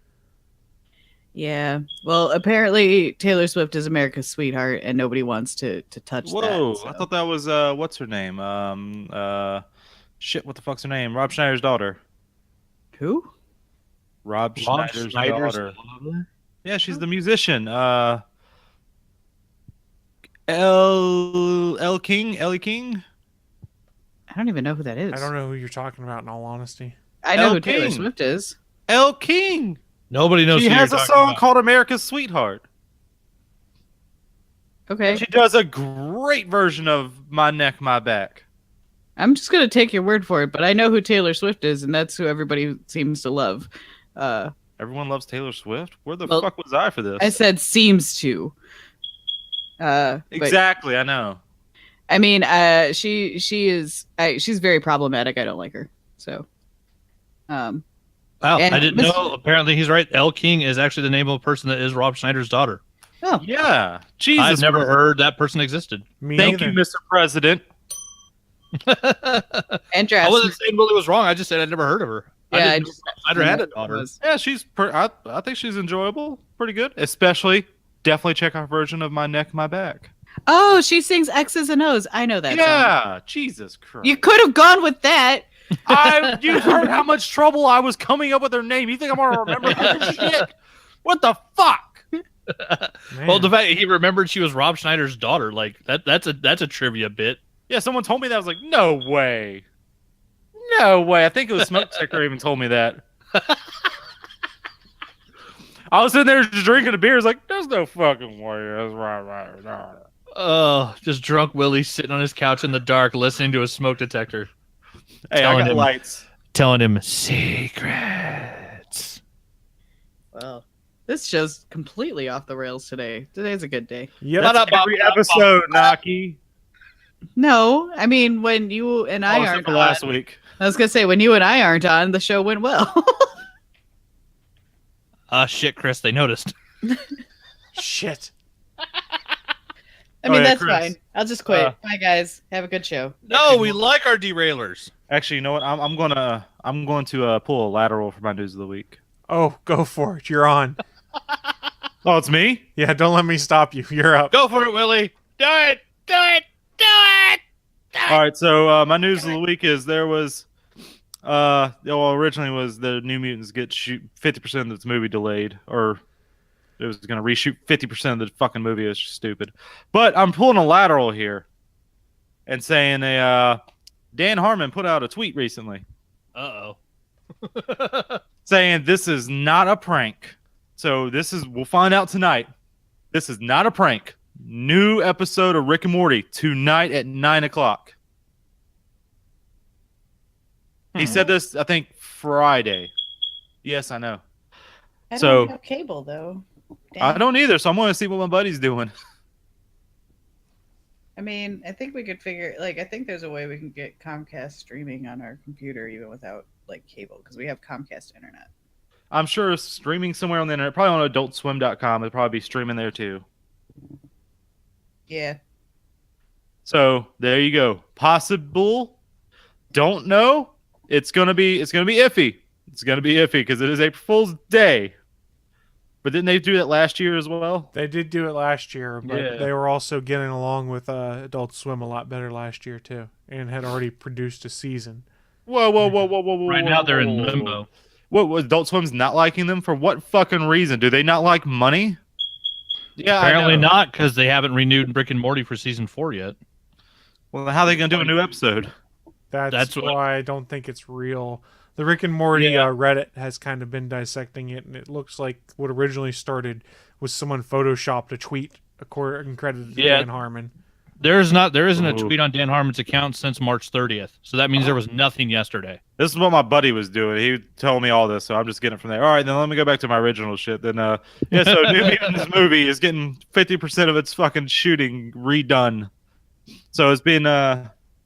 Yeah. Well, apparently Taylor Swift is America's sweetheart, and nobody wants to touch that. Whoa, So. I thought that was what's her name? Shit, what the fuck's her name? Rob Schneider's daughter. Who? Rob Schneider's daughter. Yeah, she's the musician. Ellie King. I don't even know who that is. I don't know who you're talking about, in all honesty. I know Elle who Taylor King. Swift is. Elle King. Nobody knows. She who has you're a talking song about. called "America's Sweetheart." Okay. She does a great version of "My Neck, My Back." I'm just going to take your word for it, but I know who Taylor Swift is, and that's who everybody seems to love. Everyone loves Taylor Swift. Where the Well, fuck was I for this? I said seems to. But, Exactly, I know. I mean, she's very problematic. I don't like her. So, Wow, And I didn't Miss- know. Apparently, he's right. Elle King is actually the name of a person that is Rob Schneider's daughter. oh, Yeah, Jesus. I've never Christ. heard that person existed. Me Thank neither. you, Mr. President. and I dress. wasn't saying Willie was wrong. I just said I'd never heard of her. Yeah, I I didn't know just- Rob Schneider had a daughter. Yeah, she's. I think she's enjoyable. Pretty good. Especially, definitely check out her version of "My Neck, My Back." Oh, she sings X's and O's. I know that song. Yeah, Jesus Christ. You could have gone with that. You heard how much trouble I was coming up with her name. You think I'm gonna remember her shit? What the fuck? Man. Well, the fact he remembered she was Rob Schneider's daughter, like that's a trivia bit. Yeah, someone told me that. I was like, no way. No way. I think it was Smoke Checker even told me that. I was sitting there just drinking a beer. I was like, there's no fucking way. That's right. Oh, just drunk Willie sitting on his couch in the dark, listening to a smoke detector, Hey, I Telling got him. lights. telling him secrets. Well, this show's completely off the rails today. Today's a good day. Yep. That's every episode, Naki. No, I mean when you and I Except aren't for on. last week. I was gonna say when you and I aren't on, the show went well. Shit, Chris, they noticed. Shit. I mean yeah, that's Chris. fine. I'll just quit. Bye guys. Have a good show. No, we like our derailers. Actually, you know what? I'm going to pull a lateral for my news of the week. Oh, go for it. You're on. Oh, it's me? Yeah, don't let me stop you. You're up. Go for it, Willie. Do it. Do it. Do it. All right, so my news of the week is there was, originally was the New Mutants get 50% of its movie delayed, or it was going to reshoot 50% of the fucking movie. It's just stupid. But I'm pulling a lateral here and saying Dan Harmon put out a tweet recently Uh-oh. saying this is not a prank. So we'll find out tonight. This is not a prank. New episode of Rick and Morty tonight at 9:00. He said this, I think, Friday. Yes, I know. I So- don't have cable though. I don't either, so I'm going to see what my buddy's doing. I mean, I think we could figure. Like, I think there's a way we can get Comcast streaming on our computer even without like cable because we have Comcast internet. I'm sure it's streaming somewhere on the internet, probably on adultswim.com. It'll probably be streaming there too. Yeah. So there you go. Possible. Don't know. It's gonna be iffy. It's gonna be iffy because it is April Fool's Day. But didn't they do that last year as well? They did do it last year, but Yeah. they were also getting along with Adult Swim a lot better last year too, and had already produced a season. Whoa. Right now they're in limbo. What was Adult Swim's not liking them for what fucking reason? Do they not like money? Yeah, I Apparently know. not, because they haven't renewed Rick and Morty for season 4 yet. Well, how are they gonna do a new episode? That's what- why I don't think it's real. The Rick and Morty Reddit has kind of been dissecting it, and it looks like what originally started was someone photoshopped a tweet and credited to Yeah. Dan Harmon. There isn't a Ooh. tweet on Dan Harmon's account since March 30th. So that means there was nothing yesterday. This is what my buddy was doing. He told me all this, so I'm just getting it from there. All right, then let me go back to my original shit. Then, so New Mutants movie is getting 50% of its fucking shooting redone. So it's been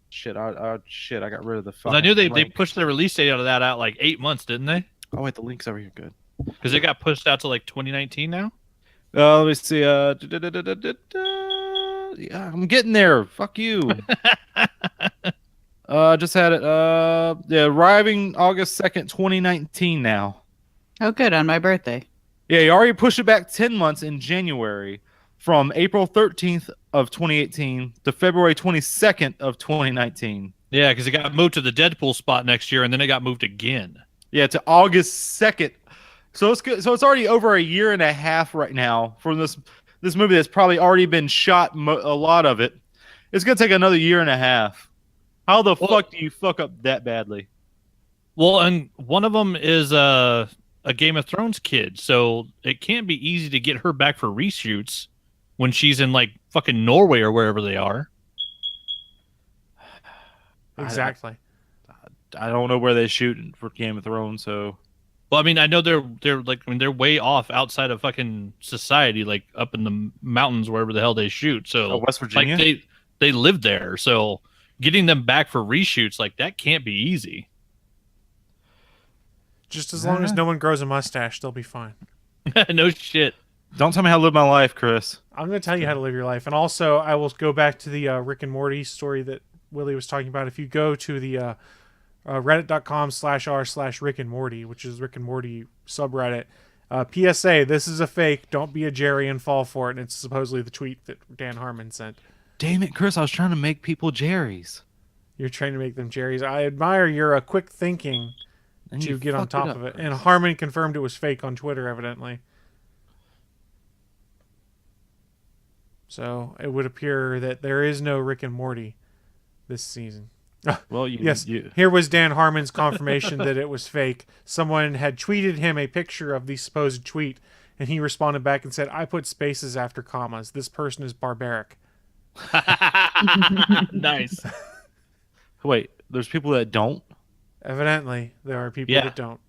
shit. I got rid of the. 'Cause Fucking I knew they link. pushed the release date out of that out like 8 months, didn't they? Oh wait, the link's over here. Good. Because it got pushed out to like 2019 now. Let me see. Yeah, I'm getting there. Fuck you. Just had it. Arriving August 2nd, 2019 now. Oh, good on my birthday. Yeah, you already pushed it back 10 months in January from April 13th of 2018 to February 22nd of 2019. Yeah, because it got moved to the Deadpool spot next year, and then it got moved again. Yeah, to August 2nd. So it's good. So it's already over a year and a half right now from this movie that's probably already been shot. A lot of it. It's gonna take another year and a half. How the fuck do you fuck up that badly? Well, and one of them is a Game of Thrones kid, so it can't be easy to get her back for reshoots when she's in like fucking Norway or wherever they are. Exactly. I don't know where they shoot for Game of Thrones, so. Well, I mean, I know they're like, I mean, they're way off outside of fucking society, like up in the mountains wherever the hell they shoot. So West Virginia. Like they live there, so getting them back for reshoots like that can't be easy. Just as long as no one grows a mustache, they'll be fine. No shit. Don't tell me how to live my life, Chris. I'm going to tell you how to live your life. And also, I will go back to the Rick and Morty story that Willie was talking about. If you go to the reddit.com/r/Rick and Morty, which is Rick and Morty subreddit, PSA, this is a fake. Don't be a Jerry and fall for it. And it's supposedly the tweet that Dan Harmon sent. Damn it, Chris. I was trying to make people Jerry's. You're trying to make them Jerry's. I admire your quick thinking to get on top of it. And Harmon confirmed it was fake on Twitter, evidently. So it would appear that there is no Rick and Morty this season. Well, Here was Dan Harmon's confirmation that it was fake. Someone had tweeted him a picture of the supposed tweet, and he responded back and said, "I put spaces after commas. This person is barbaric." Nice. Wait, there's people that don't? Evidently, there are people that don't.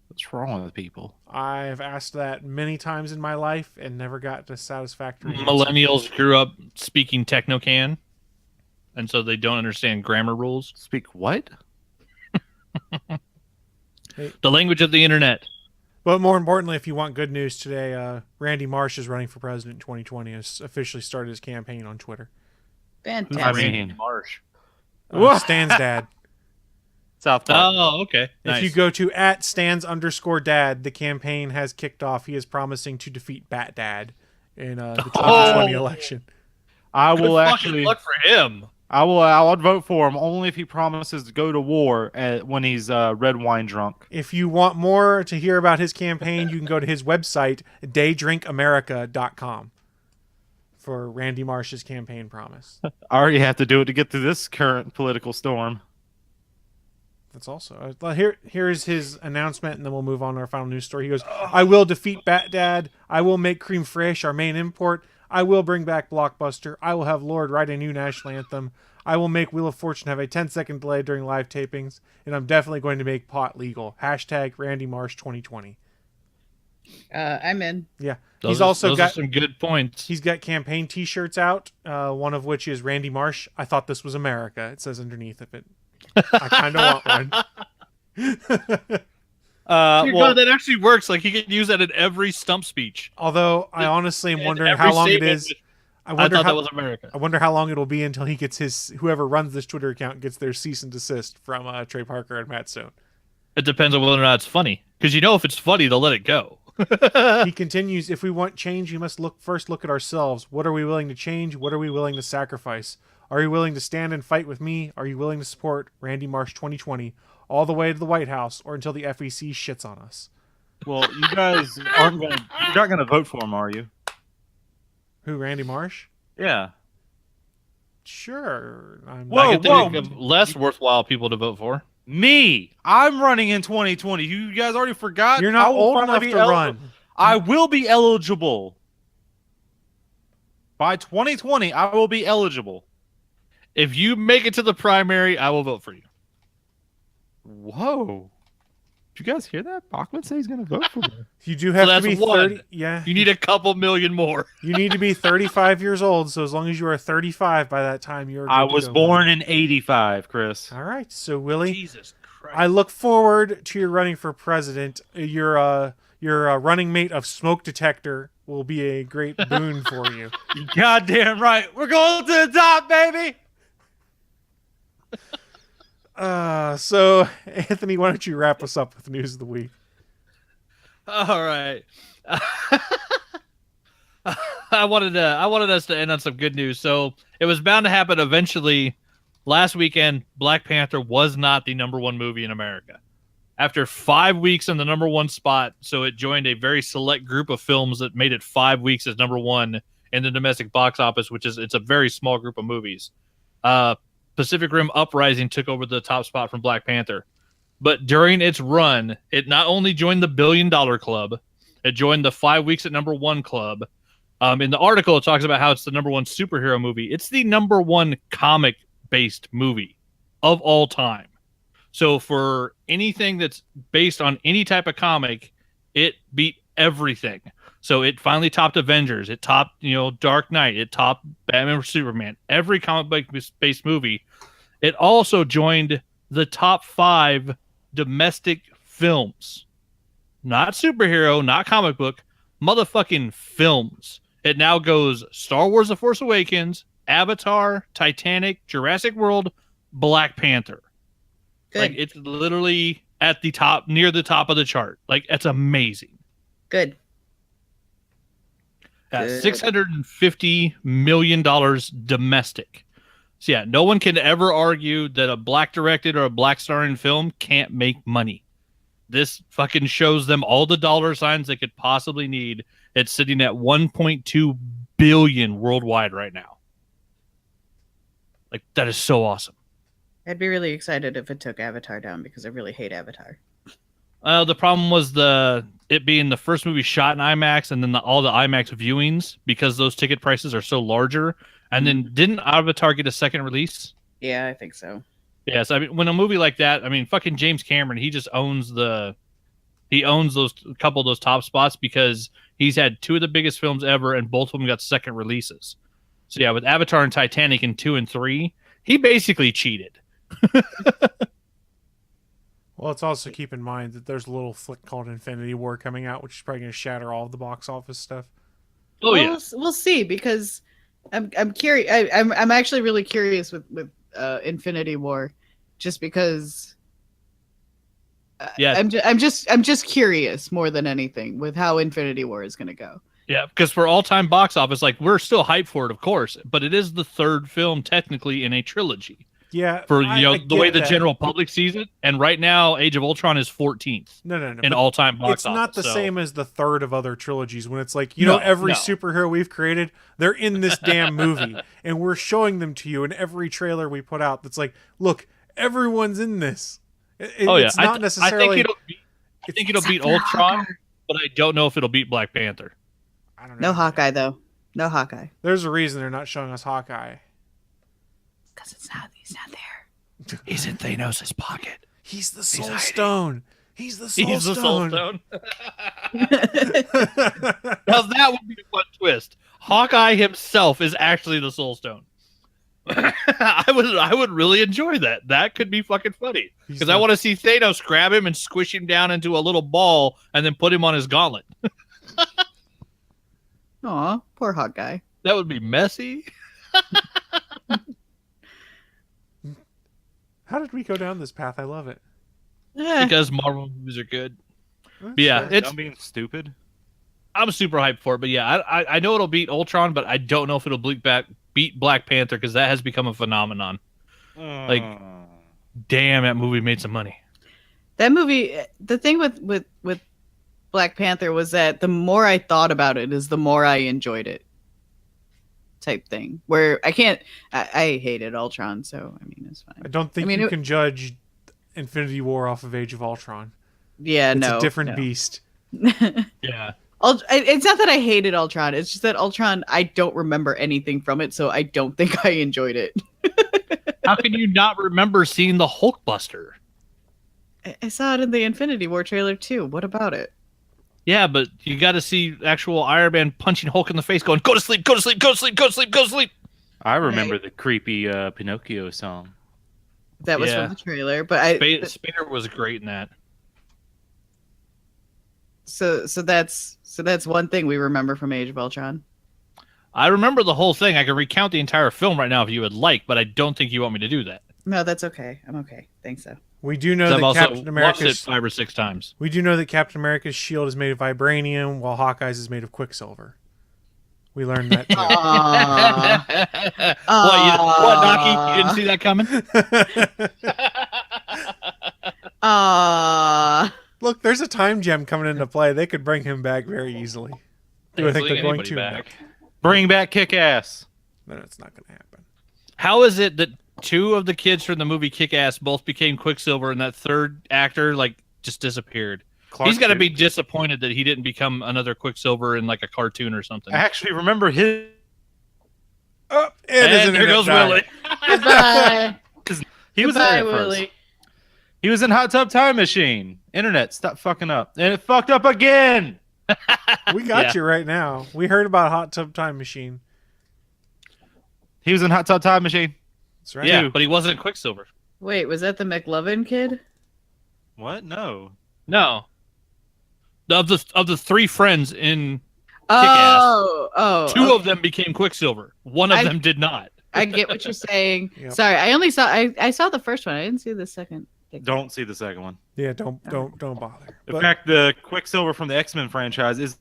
What's wrong with people? I've asked that many times in my life and never got a satisfactory answer. Millennials grew up speaking Technocan, and so they don't understand grammar rules. Speak what? The language of the internet. But more importantly, if you want good news today, Randy Marsh is running for president in 2020. Has officially started his campaign on Twitter. Fantastic. I mean, Marsh. Stan's dad. South Park. Oh, okay. Nice. If you go to @Stans_dad, the campaign has kicked off. He is promising to defeat Bat Dad in the 2020 election. I Good will fucking actually. luck for him. I'll vote for him only if he promises to go to war when he's red wine drunk. If you want more to hear about his campaign, you can go to his website, daydrinkamerica.com, for Randy Marsh's campaign promise. I already have to do it to get through this current political storm. That's also here's his announcement, and then we'll move on to our final news story. He goes, "I will defeat Bat Dad. I will make creme fraiche our main import. I will bring back Blockbuster. I will have Lord write a new national anthem. I will make Wheel of Fortune have a 10-second delay during live tapings, and I'm definitely going to make pot legal. #Randy Marsh 2020. I'm in. Yeah, Those are some good points. He's got campaign T-shirts out. One of which is Randy Marsh. I thought this was America. It says underneath of it. I kind of want one. God, that actually works. Like, he can use that in every stump speech. Although I honestly am wondering how long it is. I thought that was America. I wonder how long it'll be until he gets whoever runs this Twitter account gets their cease and desist from Trey Parker and Matt Stone. It depends on whether or not it's funny. Because if it's funny, they'll let it go. He continues, "If we want change, we must first look at ourselves. What are we willing to change? What are we willing to sacrifice? Are you willing to stand and fight with me? Are you willing to support Randy Marsh 2020 all the way to the White House or until the FEC shits on us?" Well, you guys you're not gonna vote for him, are you? Who, Randy Marsh? Yeah. Sure. I can think of less worthwhile people to vote for. Me. I'm running in 2020. You guys already forgot? You're not old enough to run. I will be eligible. By 2020, I will be eligible. If you make it to the primary, I will vote for you. Whoa. Did you guys hear that? Bachman said he's going to vote for me. You do have to be 30. One. Yeah. You need a couple million more. You need to be 35 years old. So as long as you are 35 by that time, you're. I was born in 85, Chris. All right. So Willie, Jesus Christ. I look forward to your running for president. Your running mate of smoke detector will be a great boon for you. Goddamn right. We're going to the top, baby. So Anthony, why don't you wrap us up with the news of the week? All right. I wanted us to end on some good news. So it was bound to happen eventually. Last weekend, Black Panther was not the #1 movie in America. after 5 weeks in the #1 spot. So it joined a very select group of films that made it 5 weeks as #1 in the domestic box office, it's a very small group of movies. Pacific Rim Uprising took over the top spot from Black Panther. But during its run, it not only joined the $1 billion club, it joined the 5 weeks at #1 club. In the article, it talks about how it's the #1 superhero movie. It's the #1 comic-based movie of all time. So for anything that's based on any type of comic, it beat everything. So it finally topped Avengers. It topped, Dark Knight. It topped Batman vs Superman. Every comic-based movie. It also joined the top 5 domestic films. Not superhero, not comic book, motherfucking films. It now goes Star Wars The Force Awakens, Avatar, Titanic, Jurassic World, Black Panther. Good. Like, it's literally at the top, near the top of the chart. Like, it's amazing. Good. $650 million domestic. So yeah, no one can ever argue that a black directed or a black starring film can't make money. This fucking shows them all the dollar signs they could possibly need. It's sitting at 1.2 billion worldwide right now. Like, that is so awesome. I'd be really excited if it took Avatar down because I really hate Avatar. The problem was it being the first movie shot in IMAX and then all the IMAX viewings, because those ticket prices are so larger. And then didn't Avatar get a second release? Yeah, I think so. Yes, I mean, when a movie like that, I mean, fucking James Cameron, he just owns those couple of those top spots because he's had 2 of the biggest films ever, and both of them got second releases. So yeah, with Avatar and Titanic in 2 and 3, he basically cheated. Well, let's also keep in mind that there's a little flick called Infinity War coming out, which is probably going to shatter all of the box office stuff. Oh yeah, we'll see, because I'm curious. I'm actually really curious with Infinity War, just because. Yeah, I'm just curious more than anything with how Infinity War is going to go. Yeah, because for all-time box office, like, we're still hyped for it, of course, but it is the 3rd film technically in a trilogy. Yeah, for the way the that. general public sees it, and right now, Age of Ultron is 14th. No, in all-time box it's office. It's not the same as the 3rd of other trilogies when it's like, every superhero we've created, they're in this damn movie, and we're showing them to you in every trailer we put out. That's like, look, everyone's in this. It's not necessarily. I think it'll beat Ultron, but I don't know if it'll beat Black Panther. I don't know. No Hawkeye though. No Hawkeye. There's a reason they're not showing us Hawkeye. Because he's not there. He's in Thanos' pocket. He's the Soul Stone. He's the Soul He's Stone. The Soul Stone. Now that would be a fun twist. Hawkeye himself is actually the Soul Stone. I would really enjoy that. That could be fucking funny. Because I want to see Thanos grab him and squish him down into a little ball and then put him on his gauntlet. Aw, poor Hawkeye. That would be messy. How did we go down this path? I love it. Because Marvel movies are good. That's yeah, fair. it's I'm being stupid. I'm super hyped for it, but yeah, I know it'll beat Ultron, but I don't know if it'll beat Black Panther, because that has become a phenomenon. Like, damn, that movie made some money. That movie, the thing with Black Panther was that the more I thought about it is the more I enjoyed it. Type thing where I hated Ultron, so I mean it's fine. I don't think you can judge Infinity War off of Age of Ultron. Yeah, it's a different beast. Yeah. It's not that I hated Ultron. It's just that Ultron, I don't remember anything from it, so I don't think I enjoyed it. How can you not remember seeing the Hulkbuster? I saw it in the Infinity War trailer too. What about it? Yeah, but you got to see actual Iron Man punching Hulk in the face, going, "Go to sleep, go to sleep, go to sleep, go to sleep, go to sleep." I remember the creepy Pinocchio song. That was from the trailer, but Spader was great in that. So that's one thing we remember from Age of Ultron. I remember the whole thing. I can recount the entire film right now if you would like, but I don't think you want me to do that. No, that's okay. I'm okay. Thanks so. We do know that Captain America's watched it 5 or 6 times. We do know that Captain America's shield is made of vibranium, while Hawkeye's is made of quicksilver. We learned that too. What, Naki? You didn't see that coming? Look, there's a time gem coming into play. They could bring him back very easily. Do I think they're going to? Back. Bring back Kick-Ass. No, it's not going to happen. How is it that two of the kids from the movie Kick-Ass both became Quicksilver and that third actor just disappeared? He's got to be disappointed that he didn't become another Quicksilver in like a cartoon or something. I actually remember his. Oh, and there goes Willie. Goodbye. He was in Goodbye, it first. Willie. He was in Hot Tub Time Machine. Internet, stop fucking up. And it fucked up again. We got you right now. We heard about Hot Tub Time Machine. He was in Hot Tub Time Machine. That's right. Yeah, but he wasn't Quicksilver. Wait, was that the McLovin kid? What? No. No. Of the three friends in Oh, two of them became Quicksilver. One of them did not. I get what you're saying. Yep. Sorry, I saw the first one. I didn't see the second. Don't see the second one. Yeah, don't bother. In fact, the Quicksilver from the X-Men franchise is.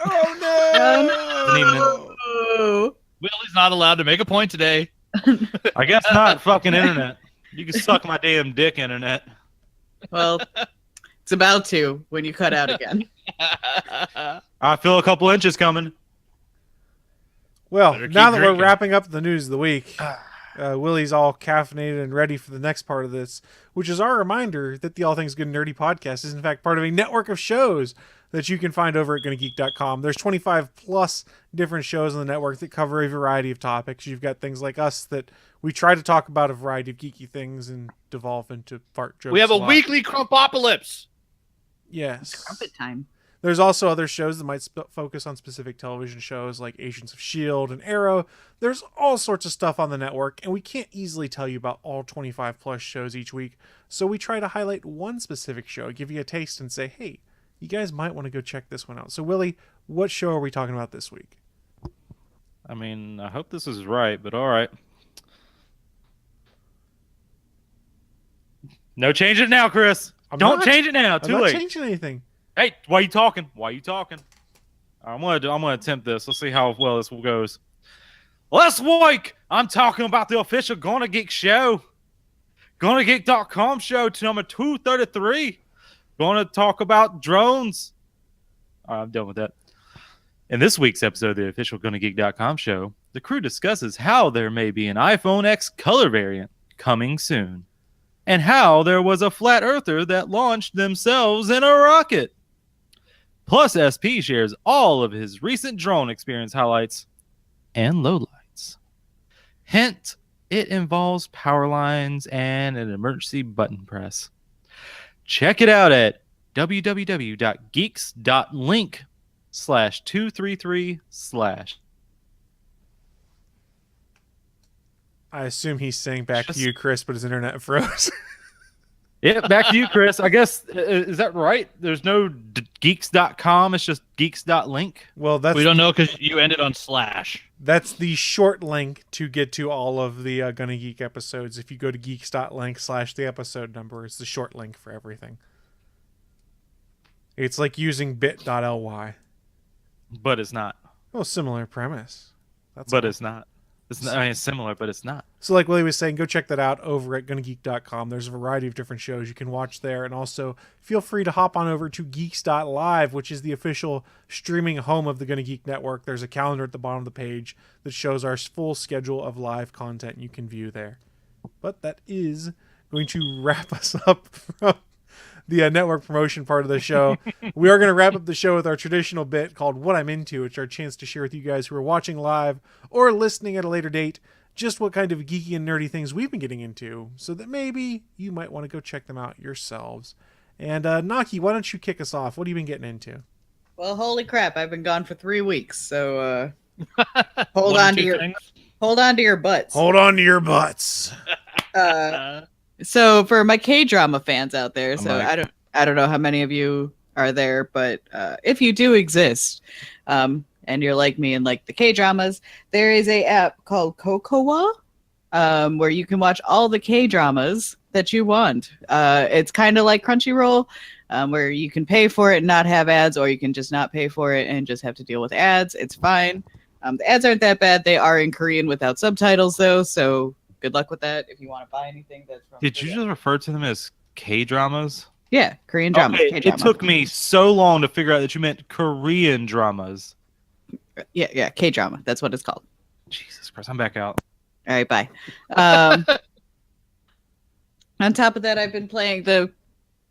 Oh no! Isn't even in- Oh. Willie's not allowed to make a point today. I guess not. Fucking internet. You can suck my damn dick, internet. Well, it's about to when you cut out again. I feel a couple inches coming. Well, Better keep now that we're drinking. wrapping up the news of the week, Willie's all caffeinated and ready for the next part of this, which is our reminder that the All Things Good and Nerdy podcast is in fact part of a network of shows that you can find over at GonnaGeek.com. There's 25 plus different shows on the network that cover a variety of topics. You've got things like us that we try to talk about a variety of geeky things and devolve into fart jokes. We have a lot. weekly Crumpopolis. Yes. Crumpet time. There's also other shows that might focus on specific television shows like Agents of S.H.I.E.L.D. and Arrow. There's all sorts of stuff on the network, and we can't easily tell you about all 25 plus shows each week. So we try to highlight one specific show, give you a taste, and say, hey, you guys might want to go check this one out. So, Willie, what show are we talking about this week? I mean, I hope this is right, but all right. No, change it now, Chris. Don't change it now. Too I'm not late. changing anything. Hey, why are you talking? Why are you talking? I'm gonna attempt this. Let's see how well this goes. Last week, I'm talking about the official Gonna Geek show. GonnaGeek.com show to number 233. Gonna talk about drones. All right, I'm done with that. In this week's episode of the official GonnaGeek.com show, the crew discusses how there may be an iPhone X color variant coming soon, and how there was a flat earther that launched themselves in a rocket. Plus, SP shares all of his recent drone experience highlights and lowlights. Hint, it involves power lines and an emergency button press. Check it out at www.geeks.link/233/. I assume he's saying back to you, Chris, but his internet froze. Yeah, back to you, Chris. I guess, is that right? There's no geeks.com. It's just geeks.link. Well, We don't know because you ended on / that's the short link to get to all of the Gonna Geek episodes. If you go to geeks.link/the episode number, it's the short link for everything. It's like using bit.ly. But it's not. Well, similar premise. But it's not. I mean, it's similar, but it's not. So like Willie was saying, go check that out over at GonnaGeek.com. There's a variety of different shows you can watch there. And also feel free to hop on over to geeks.live, which is the official streaming home of the Gonna Geek Network. There's a calendar at the bottom of the page that shows our full schedule of live content you can view there. But that is going to wrap us up from the network promotion part of the show. We are going to wrap up the show with our traditional bit called What I'm Into. It's our chance to share with you guys who are watching live or listening at a later date just what kind of geeky and nerdy things we've been getting into, so that maybe you might want to go check them out yourselves. And Naki, why don't you kick us off? What have you been getting into? Well, holy crap! I've been gone for 3 weeks, so hold on to your butts. Hold on to your butts. So for my K-drama fans out there, so I don't know how many of you are there, but if you do exist, and you're like me and like the K-dramas, there is a app called Kokowa, where you can watch all the K-dramas that you want. It's kind of like Crunchyroll, where you can pay for it and not have ads, or you can just not pay for it and just have to deal with ads. It's fine. The ads aren't that bad. They are in Korean without subtitles, though, so good luck with that. If you want to buy anything that's from Did you just refer to them as K-dramas? Yeah, Korean dramas. Okay, K-drama. it took me so long to figure out that you meant Korean dramas. Yeah, K-drama. That's what it's called. Jesus Christ, I'm back out. All right, bye. On top of that, I've been playing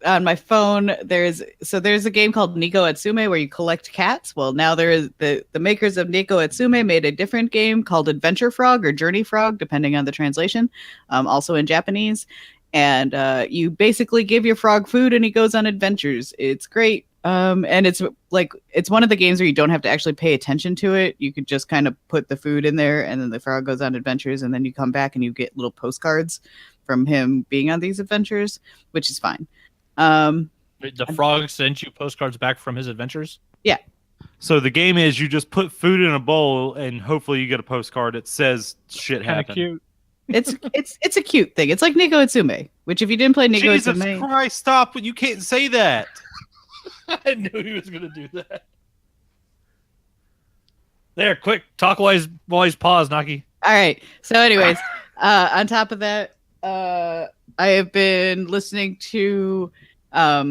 on my phone. There's a game called Nico Atsume where you collect cats. Well, now there is the makers of Nico Atsume made a different game called Adventure Frog or Journey Frog, depending on the translation, also in Japanese. And you basically give your frog food and he goes on adventures. It's great. And it's one of the games where you don't have to actually pay attention to it. You could just kind of put the food in there and then the frog goes on adventures and then you come back and you get little postcards from him being on these adventures, which is fine. The frog sent you postcards back from his adventures? Yeah. So the game is you just put food in a bowl and hopefully you get a postcard that says shit Kind of happened. cute. It's a cute thing. It's like Nico Atsume, which if you didn't play Nico Jesus Atsume, Christ, stop! You can't say that. I knew he was going to do that. There, quick, talk while he's paused, Naki. all right. So, anyways, on top of that, I have been listening to a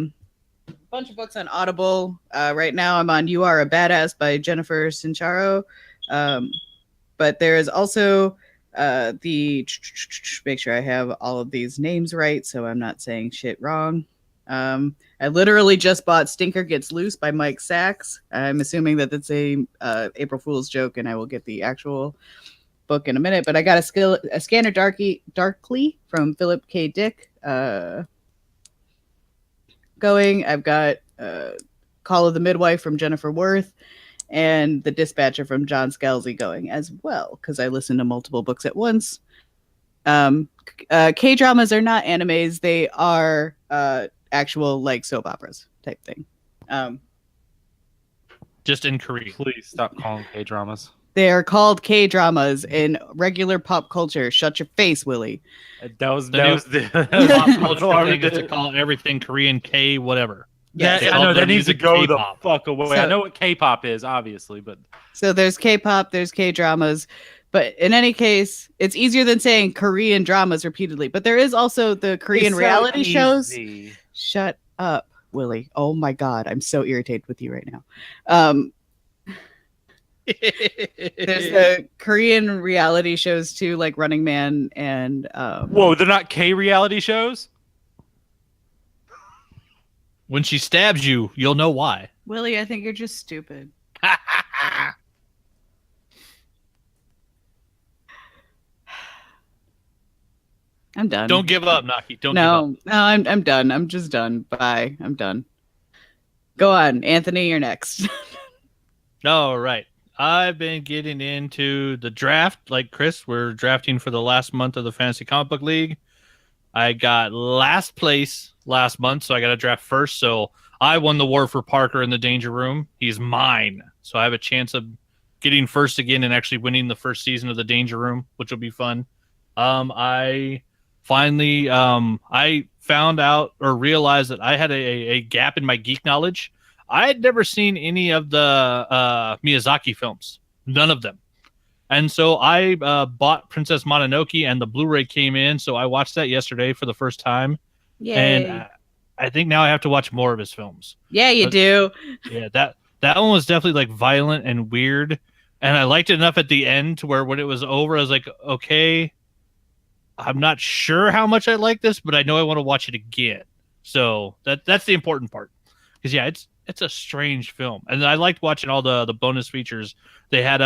bunch of books on Audible. Right now, I'm on "You Are a Badass" by Jennifer Sincharo. But there is also make sure I have all of these names right, so I'm not saying shit wrong. I literally just bought "Stinker Gets Loose" by Mike Sachs. I'm assuming that it's a April Fool's joke, and I will get the actual book in a minute. But I got a Scanner Darkly from Philip K. Dick going. I've got Call of the Midwife from Jennifer Worth, and The Dispatcher from John Scalzi going as well, because I listen to multiple books at once. K-dramas are not animes. They are actual like soap operas type thing. Just in Korea. Please stop calling K-dramas. They are called K-dramas in regular pop culture. Shut your face, Willie. That was The pop culture thing is to call everything Korean K whatever. Yes. They I call know their that needs to music go K-pop. the fuck away. So- I know what K-pop is, obviously, but So there's K-pop, there's K-dramas, but in any case, it's easier than saying Korean dramas repeatedly. But there is also the Korean It's so reality shows. easy. Shut up, Willie. Oh my God, I'm so irritated with you right now. There's the Korean reality shows too, like Running Man and Whoa, they're not K reality shows? When she stabs you, you'll know why. Willie, I think you're just stupid. I'm done. Don't give up, Naki. Don't give up. No, I'm done. I'm just done. Bye. I'm done. Go on, Anthony. You're next. All right. I've been getting into the draft like Chris. We're drafting for the last month of the Fantasy Comic Book League. I got last place last month, so I got to draft first. So I won the war for Parker in the Danger Room. He's mine. So I have a chance of getting first again and actually winning the first season of the Danger Room, which will be fun. I finally I found out or realized that I had a gap in my geek knowledge. I had never seen any of the Miyazaki films, none of them. And so I bought Princess Mononoke and the Blu-ray came in. So I watched that yesterday for the first time. Yay. And I think now I have to watch more of his films. Yeah, you But- do. Yeah, that one was definitely like violent and weird. And I liked it enough at the end to where when it was over, I was like, okay, I'm not sure how much I like this, but I know I want to watch it again. So that's the important part. Because yeah, it's a strange film. And I liked watching all the bonus features. They had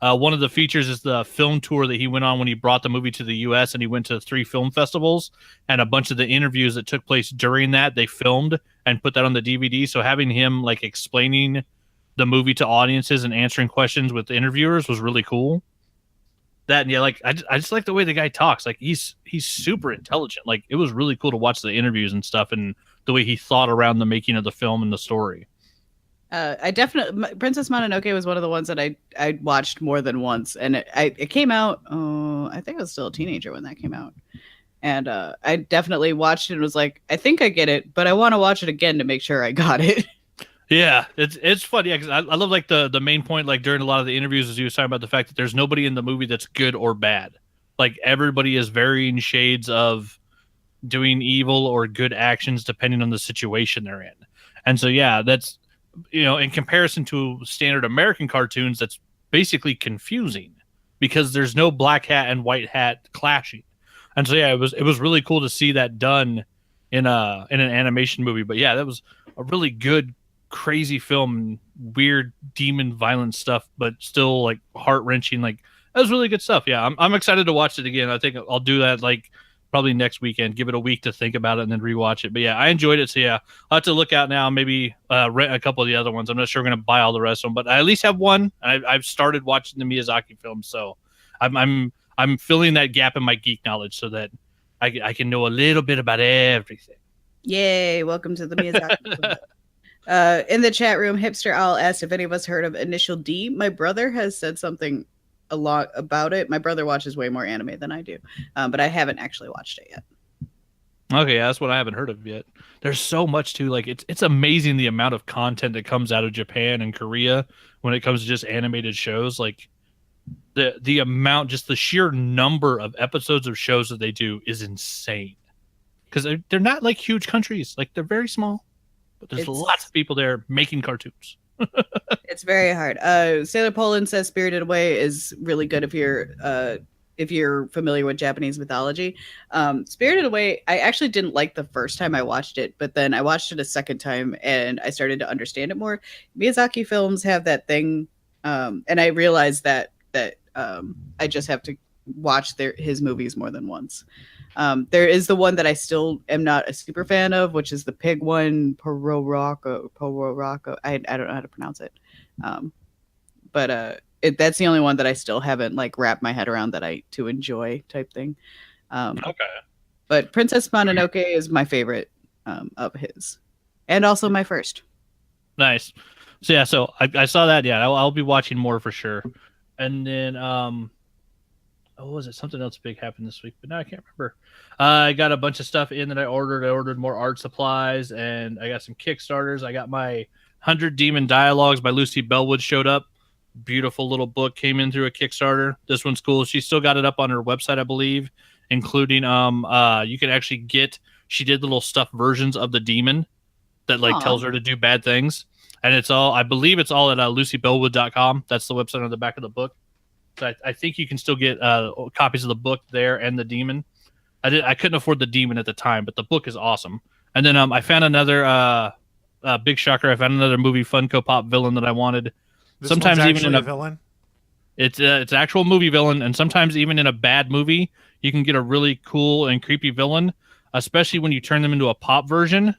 one of the features is the film tour that he went on when he brought the movie to the US, and he went to 3 film festivals, and a bunch of the interviews that took place during that they filmed and put that on the DVD. So having him like explaining the movie to audiences and answering questions with the interviewers was really cool. That and yeah, like I just like the way the guy talks. Like he's super intelligent. Like it was really cool to watch the interviews and stuff and the way he thought around the making of the film and the story. I definitely Princess Mononoke was one of the ones that I watched more than once, and it came out. I think I was still a teenager when that came out, and I definitely watched it and was like, I think I get it, but I want to watch it again to make sure I got it. Yeah, it's funny. Yeah, 'cause I love like the main point like during a lot of the interviews is he was talking about the fact that there's nobody in the movie that's good or bad. like everybody is varying shades of doing evil or good actions depending on the situation they're in. And so, yeah, that's, in comparison to standard American cartoons, that's basically confusing because there's no black hat and white hat clashing. And so, yeah, it was really cool to see that done in an animation movie. But yeah, that was a really good, crazy film, weird demon violent stuff, but still like heart wrenching. Like, that was really good stuff. Yeah, I'm excited to watch it again. I think I'll do that like probably next weekend. Give it a week to think about it and then rewatch it. But yeah, I enjoyed it. So yeah, I'll have to look out now. Maybe rent a couple of the other ones. I'm not sure I'm going to buy all the rest of them, but I at least have one. I've started watching the Miyazaki films, so I'm filling that gap in my geek knowledge so that I can know a little bit about everything. Yay! Welcome to the Miyazaki Club. In the chat room, Hipster Owl asked if any of us heard of Initial D. My brother has said something a lot about it. My brother watches way more anime than I do, but I haven't actually watched it yet. Okay, yeah, that's what I haven't heard of yet. There's so much too. Like it's amazing the amount of content that comes out of Japan and Korea when it comes to just animated shows. Like the amount, just the sheer number of episodes of shows that they do is insane. Because they're not like huge countries. Like they're very small, but there's lots of people there making cartoons. It's very hard. Sailor Poland says Spirited Away is really good if you're familiar with Japanese mythology. Spirited Away, I actually didn't like the first time I watched it, but then I watched it a second time and I started to understand it more. Miyazaki films have that thing, and I realized that I just have to watch his movies more than once. There is the one that I still am not a super fan of, which is the pig one, Pororoco. I don't know how to pronounce it. But that's the only one that I still haven't like wrapped my head around to enjoy type thing. Okay. But Princess Mononoke is my favorite of his, and also my first. Nice. So yeah, I saw that. Yeah, I'll be watching more for sure. And then what was it? Something else big happened this week, but now I can't remember. I got a bunch of stuff in that I ordered. I ordered more art supplies, and I got some Kickstarters. I got my 100 Demon Dialogues by Lucy Bellwood showed up. Beautiful little book came in through a Kickstarter. This one's cool. She still got it up on her website, I believe, including you can actually get. She did little stuffed versions of the demon that like tells her to do bad things, and it's all. I believe it's all at lucybellwood.com. That's the website on the back of the book. So I think you can still get copies of the book there and the demon. I couldn't afford the demon at the time, but the book is awesome. And then I found another big shocker. I found another movie Funko Pop villain that I wanted. This sometimes one's even in a villain. It's an actual movie villain, and sometimes even in a bad movie, you can get a really cool and creepy villain, especially when you turn them into a pop version.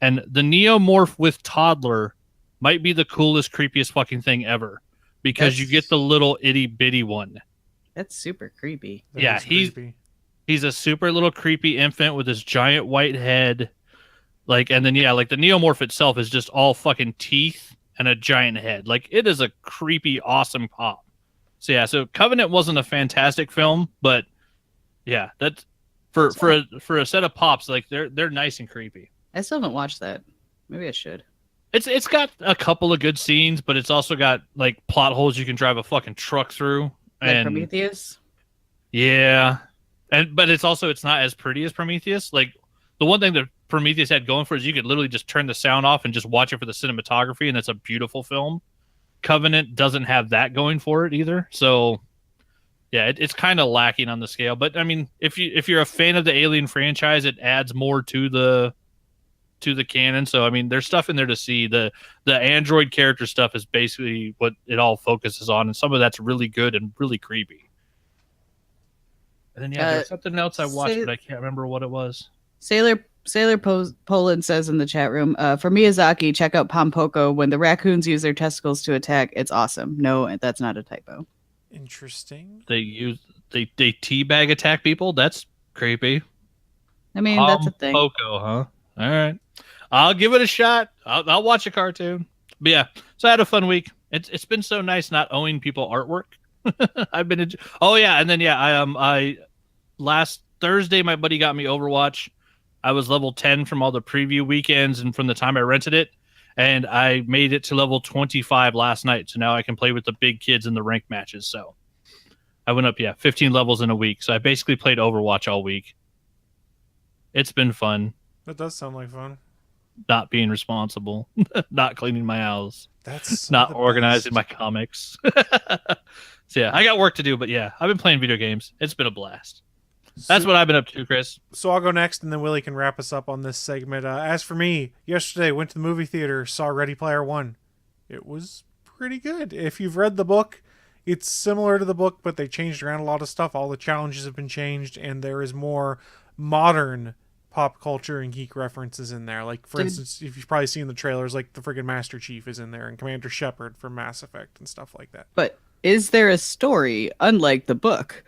And the Neomorph with Toddler might be the coolest, creepiest fucking thing ever. Because you get the little itty bitty one. That's super creepy. He's a super little creepy infant with this giant white head. Like, and then like the Neomorph itself is just all fucking teeth and a giant head. Like, it is a creepy, awesome pop. So yeah, so Covenant wasn't a fantastic film, but yeah, that's for a set of pops, like they're nice and creepy. I still haven't watched that. Maybe I should. It's got a couple of good scenes, but it's also got like plot holes you can drive a fucking truck through. Like Prometheus? Yeah. But it's not as pretty as Prometheus. Like the one thing that Prometheus had going for it is you could literally just turn the sound off and just watch it for the cinematography, and it's a beautiful film. Covenant doesn't have that going for it either. So yeah, it's kind of lacking on the scale. But I mean, if you're a fan of the Alien franchise, it adds more to the canon. So I mean, there's stuff in there to see. The android character stuff is basically what it all focuses on, and some of that's really good and really creepy. And then there's something else I watched, but I can't remember what it was. Sailor Poland says in the chat room, for Miyazaki, check out Pompoko. When the raccoons use their testicles to attack, it's awesome. No, that's not a typo. Interesting. They teabag attack people. That's creepy. I mean, that's a thing. Pompoko, huh? All right. I'll give it a shot. I'll watch a cartoon. But yeah, so I had a fun week. It's been so nice not owing people artwork. I've been and then I last Thursday my buddy got me Overwatch. I was level 10 from all the preview weekends and from the time I rented it, and I made it to level 25 last night. So now I can play with the big kids in the rank matches. So I went up, 15 levels in a week. So I basically played Overwatch all week. It's been fun. That does sound like fun. Not being responsible, not cleaning my house, That's not the organizing best. my comics. So yeah, I got work to do, but yeah, I've been playing video games. It's been a blast. That's what I've been up to, Chris. So I'll go next, and then Willie can wrap us up on this segment. As for me, yesterday went to the movie theater, saw Ready Player One. It was pretty good. If you've read the book, it's similar to the book, but they changed around a lot of stuff. All the challenges have been changed, and there is more modern pop culture and geek references in there. Like, for instance, if you've probably seen the trailers, like the friggin' Master Chief is in there, and Commander Shepard from Mass Effect and stuff like that. But is there a story unlike the book?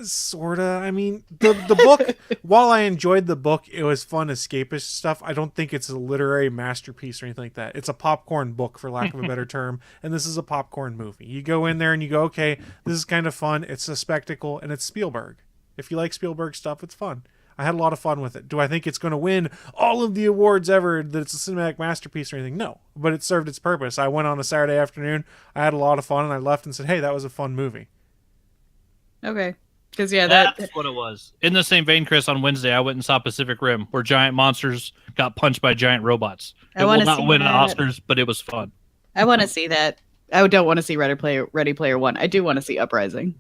Sorta. I mean, the book, while I enjoyed the book, it was fun escapist stuff. I don't think it's a literary masterpiece or anything like that. It's a popcorn book, for lack of a better term, and this is a popcorn movie. You go in there and you go, okay, this is kind of fun. It's a spectacle, and it's Spielberg. If you like Spielberg stuff, it's fun. I had a lot of fun with it. Do I think it's going to win all of the awards ever, that it's a cinematic masterpiece or anything? No, but it served its purpose. I went on a Saturday afternoon, I had a lot of fun, and I left and said, hey, that was a fun movie. Okay. Because, yeah, That's what it was. In the same vein, Chris, on Wednesday, I went and saw Pacific Rim, where giant monsters got punched by giant robots. It will not win Oscars, but it was fun. I want to see that. I don't want to see Ready Player One. I do want to see Uprising.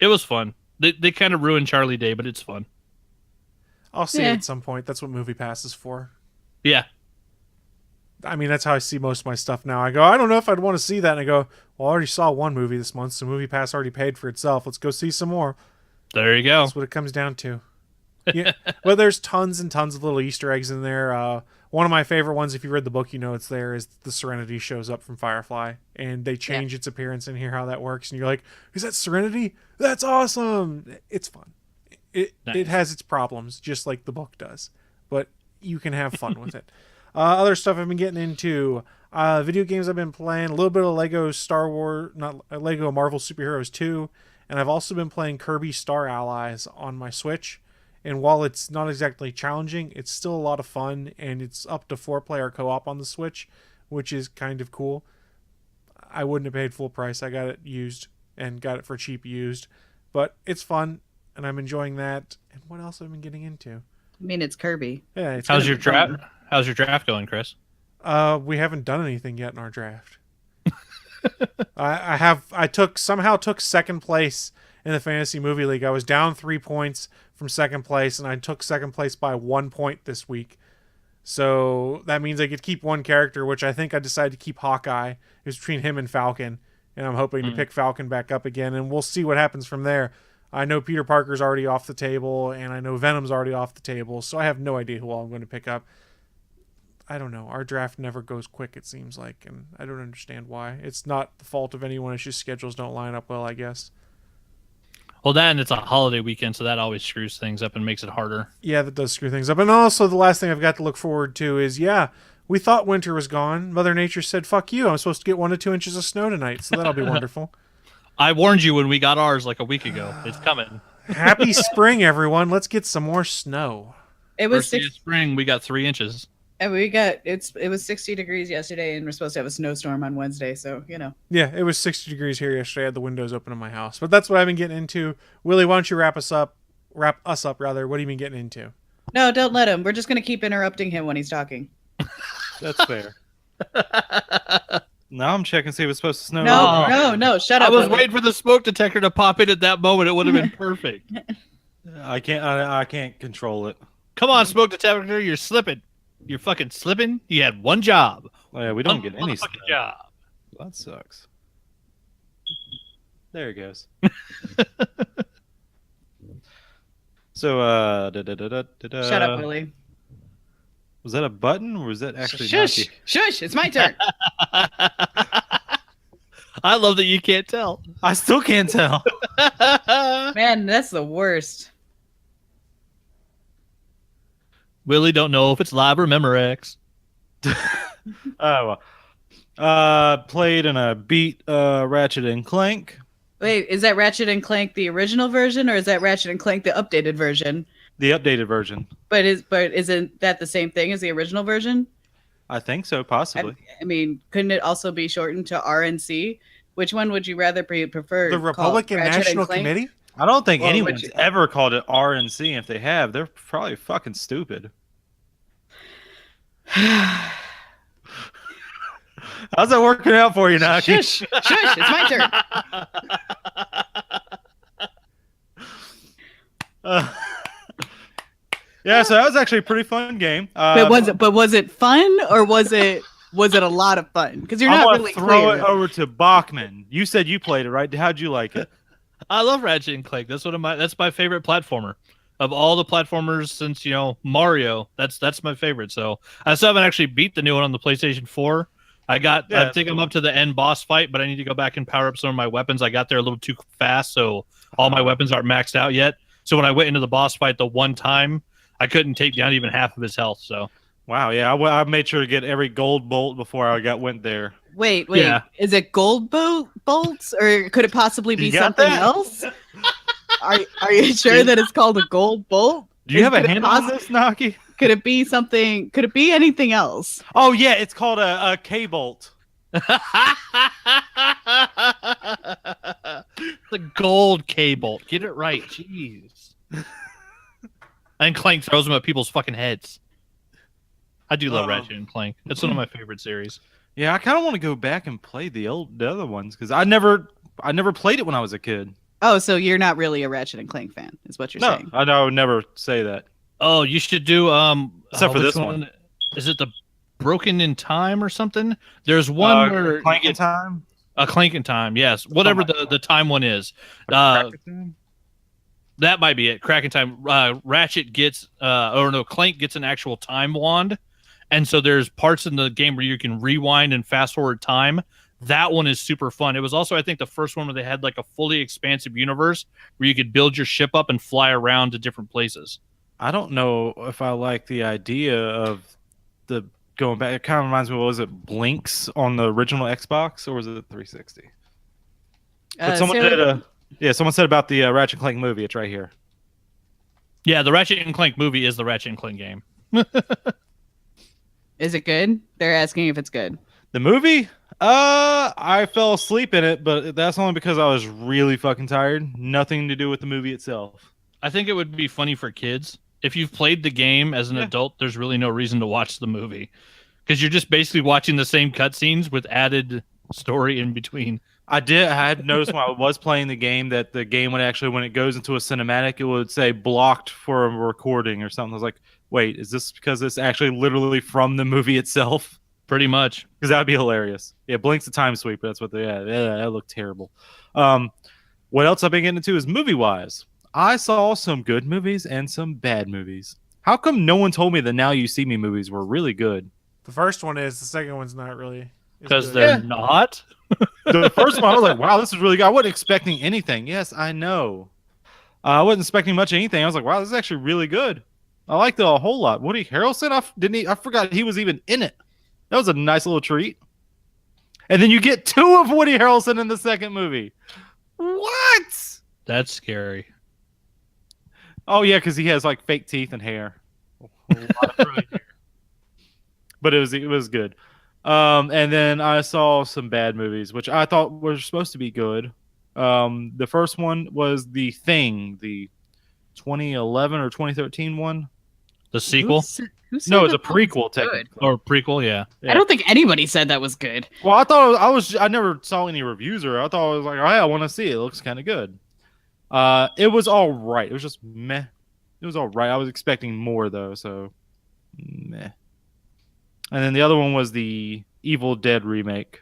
It was fun. They kind of ruined Charlie Day, but it's fun. I'll see it at some point. That's what Movie Pass is for. Yeah. I mean, that's how I see most of my stuff now. I go, I don't know if I'd want to see that. And I go, well, I already saw one movie this month, so Movie Pass already paid for itself. Let's go see some more. There you go. That's what it comes down to. Yeah. Well, there's tons and tons of little Easter eggs in there. One of my favorite ones, if you read the book, you know it's there, is the Serenity shows up from Firefly. And they change its appearance in here, how that works. And you're like, is that Serenity? That's awesome. It's fun. It has its problems, just like the book does. But you can have fun with it. Other stuff I've been getting into, video games I've been playing, a little bit of Lego Lego Marvel Superheroes 2, and I've also been playing Kirby Star Allies on my Switch. And while it's not exactly challenging, it's still a lot of fun, and it's up to 4-player co-op on the Switch, which is kind of cool. I wouldn't have paid full price. I got it used and got it for cheap used, but it's fun, and I'm enjoying that. And what else have I been getting into? I mean, it's Kirby. Yeah, it's How's your draft? How's your draft going, Chris? We haven't done anything yet in our draft. I somehow took second place in the Fantasy Movie League. I was down 3 points from second place, and I took second place by 1 point this week. So that means I could keep one character, which I think I decided to keep Hawkeye. It was between him and Falcon, and I'm hoping to pick Falcon back up again, and we'll see what happens from there. I know Peter Parker's already off the table, and I know Venom's already off the table, so I have no idea who all I'm going to pick up. I don't know. Our draft never goes quick, it seems like, and I don't understand why. It's not the fault of anyone. It's just schedules don't line up well, I guess. Well, and it's a holiday weekend, so that always screws things up and makes it harder. Yeah, that does screw things up. And also, the last thing I've got to look forward to is, we thought winter was gone. Mother Nature said, fuck you. I'm supposed to get 1 to 2 inches of snow tonight, so that'll be wonderful. I warned you when we got ours like a week ago. It's coming. Happy spring, everyone. Let's get some more snow. It was First day of spring. We got 3 inches. And it was 60 degrees yesterday, and we're supposed to have a snowstorm on Wednesday, so you know. Yeah, it was 60 degrees here yesterday. I had the windows open in my house. But that's what I've been getting into. Willie, why don't you wrap us up? What have you been getting into? No, don't let him. We're just gonna keep interrupting him when he's talking. That's fair. Now I'm checking to see if it's supposed to snow. No, shut up. I was waiting for the smoke detector to pop in at that moment. It would have been perfect. I can't control it. Come on, smoke detector. You're slipping. You're fucking slipping. You had one job. Oh, yeah, we don't get any snow. job. That sucks. There it goes. So, Shut up, Willie. Was that a button, or was that actually Shush! Naki? Shush! It's my turn. I love that you can't tell. I still can't tell. Man, that's the worst. Willie don't know if it's live or Memorex. Oh, well. Played and beat Ratchet and Clank. Wait, is that Ratchet and Clank the original version, or is that Ratchet and Clank the updated version? The updated version. But isn't that the same thing as the original version? I think so, possibly. I mean, couldn't it also be shortened to RNC? Which one would you rather prefer? The Republican Ratchet and National Clank? Committee? I don't think Well, anyone's which- ever called it RNC. If they have, they're probably fucking stupid. How's that working out for you, Naki? Shush! Shush! It's my turn. Yeah, so that was actually a pretty fun game. But was it fun or was it a lot of fun? Because you're I'm not gonna really throw clear. it over to Bachman. You said you played it, right? How'd you like it? I love Ratchet and Clank. That's my favorite platformer of all the platformers since Mario. That's my favorite. So I still haven't actually beat the new one on the PlayStation 4. I think I'm up to the end boss fight, but I need to go back and power up some of my weapons. I got there a little too fast, so all my weapons aren't maxed out yet. So when I went into the boss fight the one time, I couldn't take down even half of his health. So Wow, yeah, I made sure to get every gold bolt before I went there. Wait. Yeah. Is it gold bolts or could it possibly be You got something that? else? Are you sure that it's called a gold bolt? Do you have a Could it hint on this, Naki? Could it be something? Could it be anything else? Oh yeah, it's called a K bolt. the gold cable. Get it right. Jeez. And Clank throws them at people's fucking heads. I do love Ratchet and Clank. It's one of my favorite series. Yeah, I kind of want to go back and play the other ones because I never played it when I was a kid. Oh, so you're not really a Ratchet and Clank fan, is what you're No, saying? I would never say that. Oh, you should do Except for which this one. Is it the Broken in Time or something? There's one where Clank in Time. A Clank in Time, yes. Whatever the time one is. That might be it. Crack in Time. Ratchet gets Clank gets an actual time wand. And so there's parts in the game where you can rewind and fast forward time. That one is super fun. It was also, I think, the first one where they had like a fully expansive universe where you could build your ship up and fly around to different places. I don't know if I like the idea of the going back. It kind of reminds me, what was it, Blinks on the original Xbox, or was it 360? But someone someone said about the Ratchet and Clank movie. It's right here. Yeah, the Ratchet and Clank movie is the Ratchet and Clank game. Is it good? They're asking if it's good. The movie? I fell asleep in it, but that's only because I was really fucking tired. Nothing to do with the movie itself. I think it would be funny for kids. If you've played the game as an adult, there's really no reason to watch the movie because you're just basically watching the same cutscenes with added story in between. I had noticed when I was playing the game that the game would actually, when it goes into a cinematic, it would say blocked for a recording or something. I was like, wait, is this because it's actually literally from the movie itself? Pretty much. Because that would be hilarious. Yeah, Blink's a time sweeper. That's what they had. Yeah, that looked terrible. What else I've been getting into is movie-wise. I saw some good movies and some bad movies. How come no one told me the Now You See Me movies were really good? The first one is. The second one's not really. Because they're not. The first one, I was like, wow, this is really good. I wasn't expecting anything. Yes, I know. I wasn't expecting much of anything. I was like, wow, this is actually really good. I liked it a whole lot. Woody Harrelson, I forgot he was even in it. That was a nice little treat. And then you get 2 of Woody Harrelson in the second movie. What? That's scary. Oh, yeah, because he has like fake teeth and hair. A lot of curly hair. But it was good. And then I saw some bad movies, which I thought were supposed to be good. The first one was The Thing, the 2011 or 2013 one. The sequel? Who said No, it's a that was prequel, good? technically. Or prequel, yeah. I don't think anybody said that was good. Well, I never saw any reviews or I thought I was like, oh, yeah, I want to see it. It looks kind of good. It was all right. It was just meh. It was all right. I was expecting more though, so meh. And then the other one was the Evil Dead remake.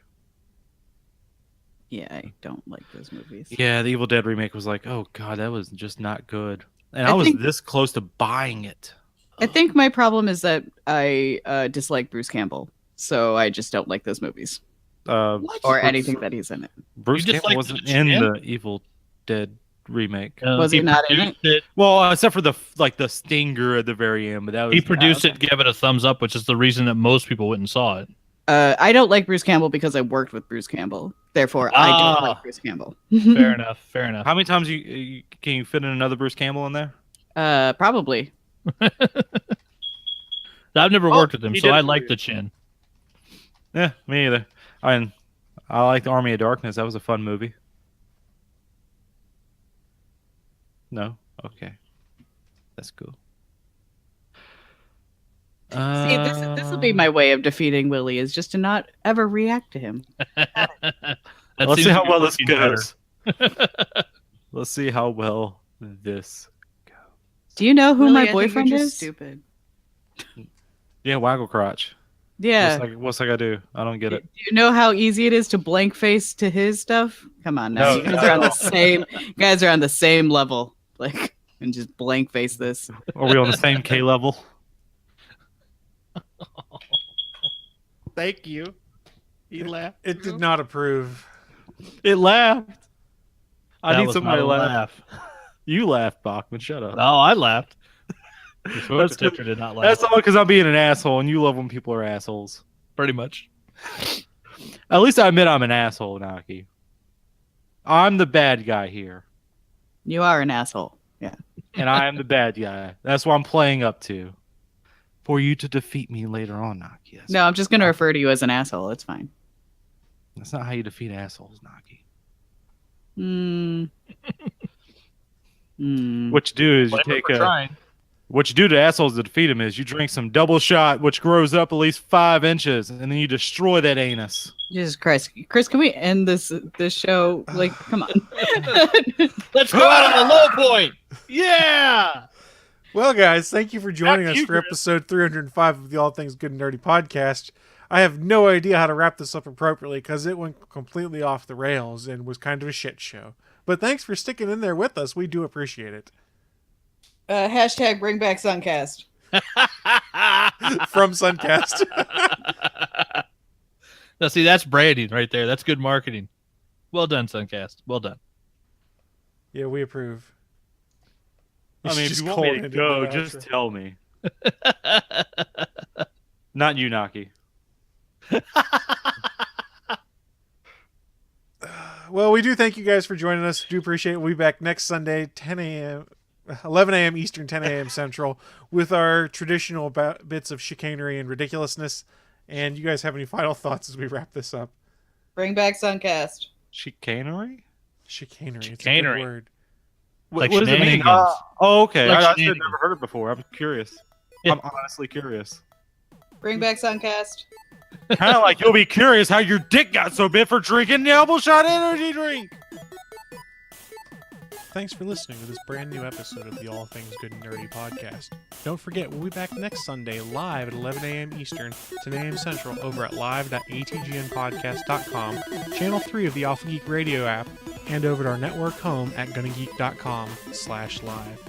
Yeah, I don't like those movies. Yeah, the Evil Dead remake was like, oh god, that was just not good. And I was think- this close to buying it. I think my problem is that I dislike Bruce Campbell, so I just don't like those movies or anything that he's in it. Bruce You Campbell dislike wasn't the in Chin? the Evil Dead remake. Was he not in it? produced it? Well, except for the stinger at the very end, but that was He produced it, gave it a thumbs up, which is the reason that most people went and saw it. I don't like Bruce Campbell because I worked with Bruce Campbell. Therefore, I don't like Bruce Campbell. Fair enough. Fair enough. How many times can you fit in another Bruce Campbell in there? Probably. I've never worked with him, he so did I it for like you. the Chin. Yeah, me either. I I like the Army of Darkness. That was a fun movie. No? Okay. That's cool. See, this will be my way of defeating Willie, is just to not ever react to him. Let's see how well this goes. Let's see how well this goes. Do you know who Willie, my I think boyfriend you're is? just stupid. Yeah, waggle crotch. Yeah. What's I gotta do? I don't get it. Do you know how easy it is to blank face to his stuff? Come on now. No. You guys are on the same you guys are on the same level. Like, and just blank face this. Are we on the same K level? Thank you. He laughed. It did not approve. It laughed. I That need was somebody to not a laugh. You laughed, Bachman. Shut up. Oh, I laughed. The That's smoke detector did not laugh. That's all because I'm being an asshole, and you love when people are assholes. Pretty much. At least I admit I'm an asshole, Naki. I'm the bad guy here, You are an asshole. Yeah. and I am the bad guy. That's what I'm playing up to. For you to defeat me later on, Naki. No, I'm just gonna refer to you as an asshole. It's fine. That's not how you defeat assholes, Naki. What you do is you take what you do to assholes to defeat them is you drink some double shot, which grows up at least 5 inches, and then you destroy that anus. Jesus Christ. Chris, can we end this show? Like, come on. Let's go out on a low point. Yeah. Well, guys, thank you for joining Back us to you, for Chris. episode 305 of the All Things Good and Nerdy podcast. I have no idea how to wrap this up appropriately because it went completely off the rails and was kind of a shit show. But thanks for sticking in there with us. We do appreciate it. Hashtag bring back Suncast. From Suncast. Now, see, that's branding right there. That's good marketing. Well done, Suncast. Well done. Yeah, we approve. I mean, if Just you want call me it to into go, the just outro. tell me. Not you, Naki. Well, we do thank you guys for joining us. Do appreciate it. We'll be back next Sunday, 11 a.m. Eastern, 10 a.m. Central, with our traditional bits of chicanery and ridiculousness. And you guys have any final thoughts as we wrap this up? Bring back Suncast. Chicanery? Chicanery. It's a Chicanery. good word. Like What does it mean? shenanigans. Okay. Like I have shenanigans. never heard it before. I'm curious. Yeah. I'm honestly curious. Bring back Suncast. Kind of like you'll be curious how your dick got so big for drinking the Elbow Shot energy drink. Thanks for listening to this brand new episode of the All Things Good and Nerdy podcast. Don't forget, we'll be back next Sunday live at 11 a.m. Eastern, 10 a.m. Central over at live.atgnpodcast.com, channel 3 of the Alpha Geek Radio app, and over at our network home at gonnageek.com/live.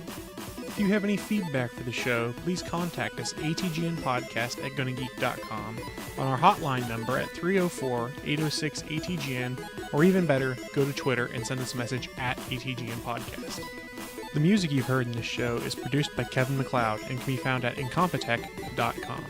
If you have any feedback for the show, please contact us atgnpodcast@gonnageek.com, on our hotline number at 304-806-ATGN, or even better, go to Twitter and send us a message at ATGNpodcast. The music you've heard in this show is produced by Kevin MacLeod and can be found at incompetech.com.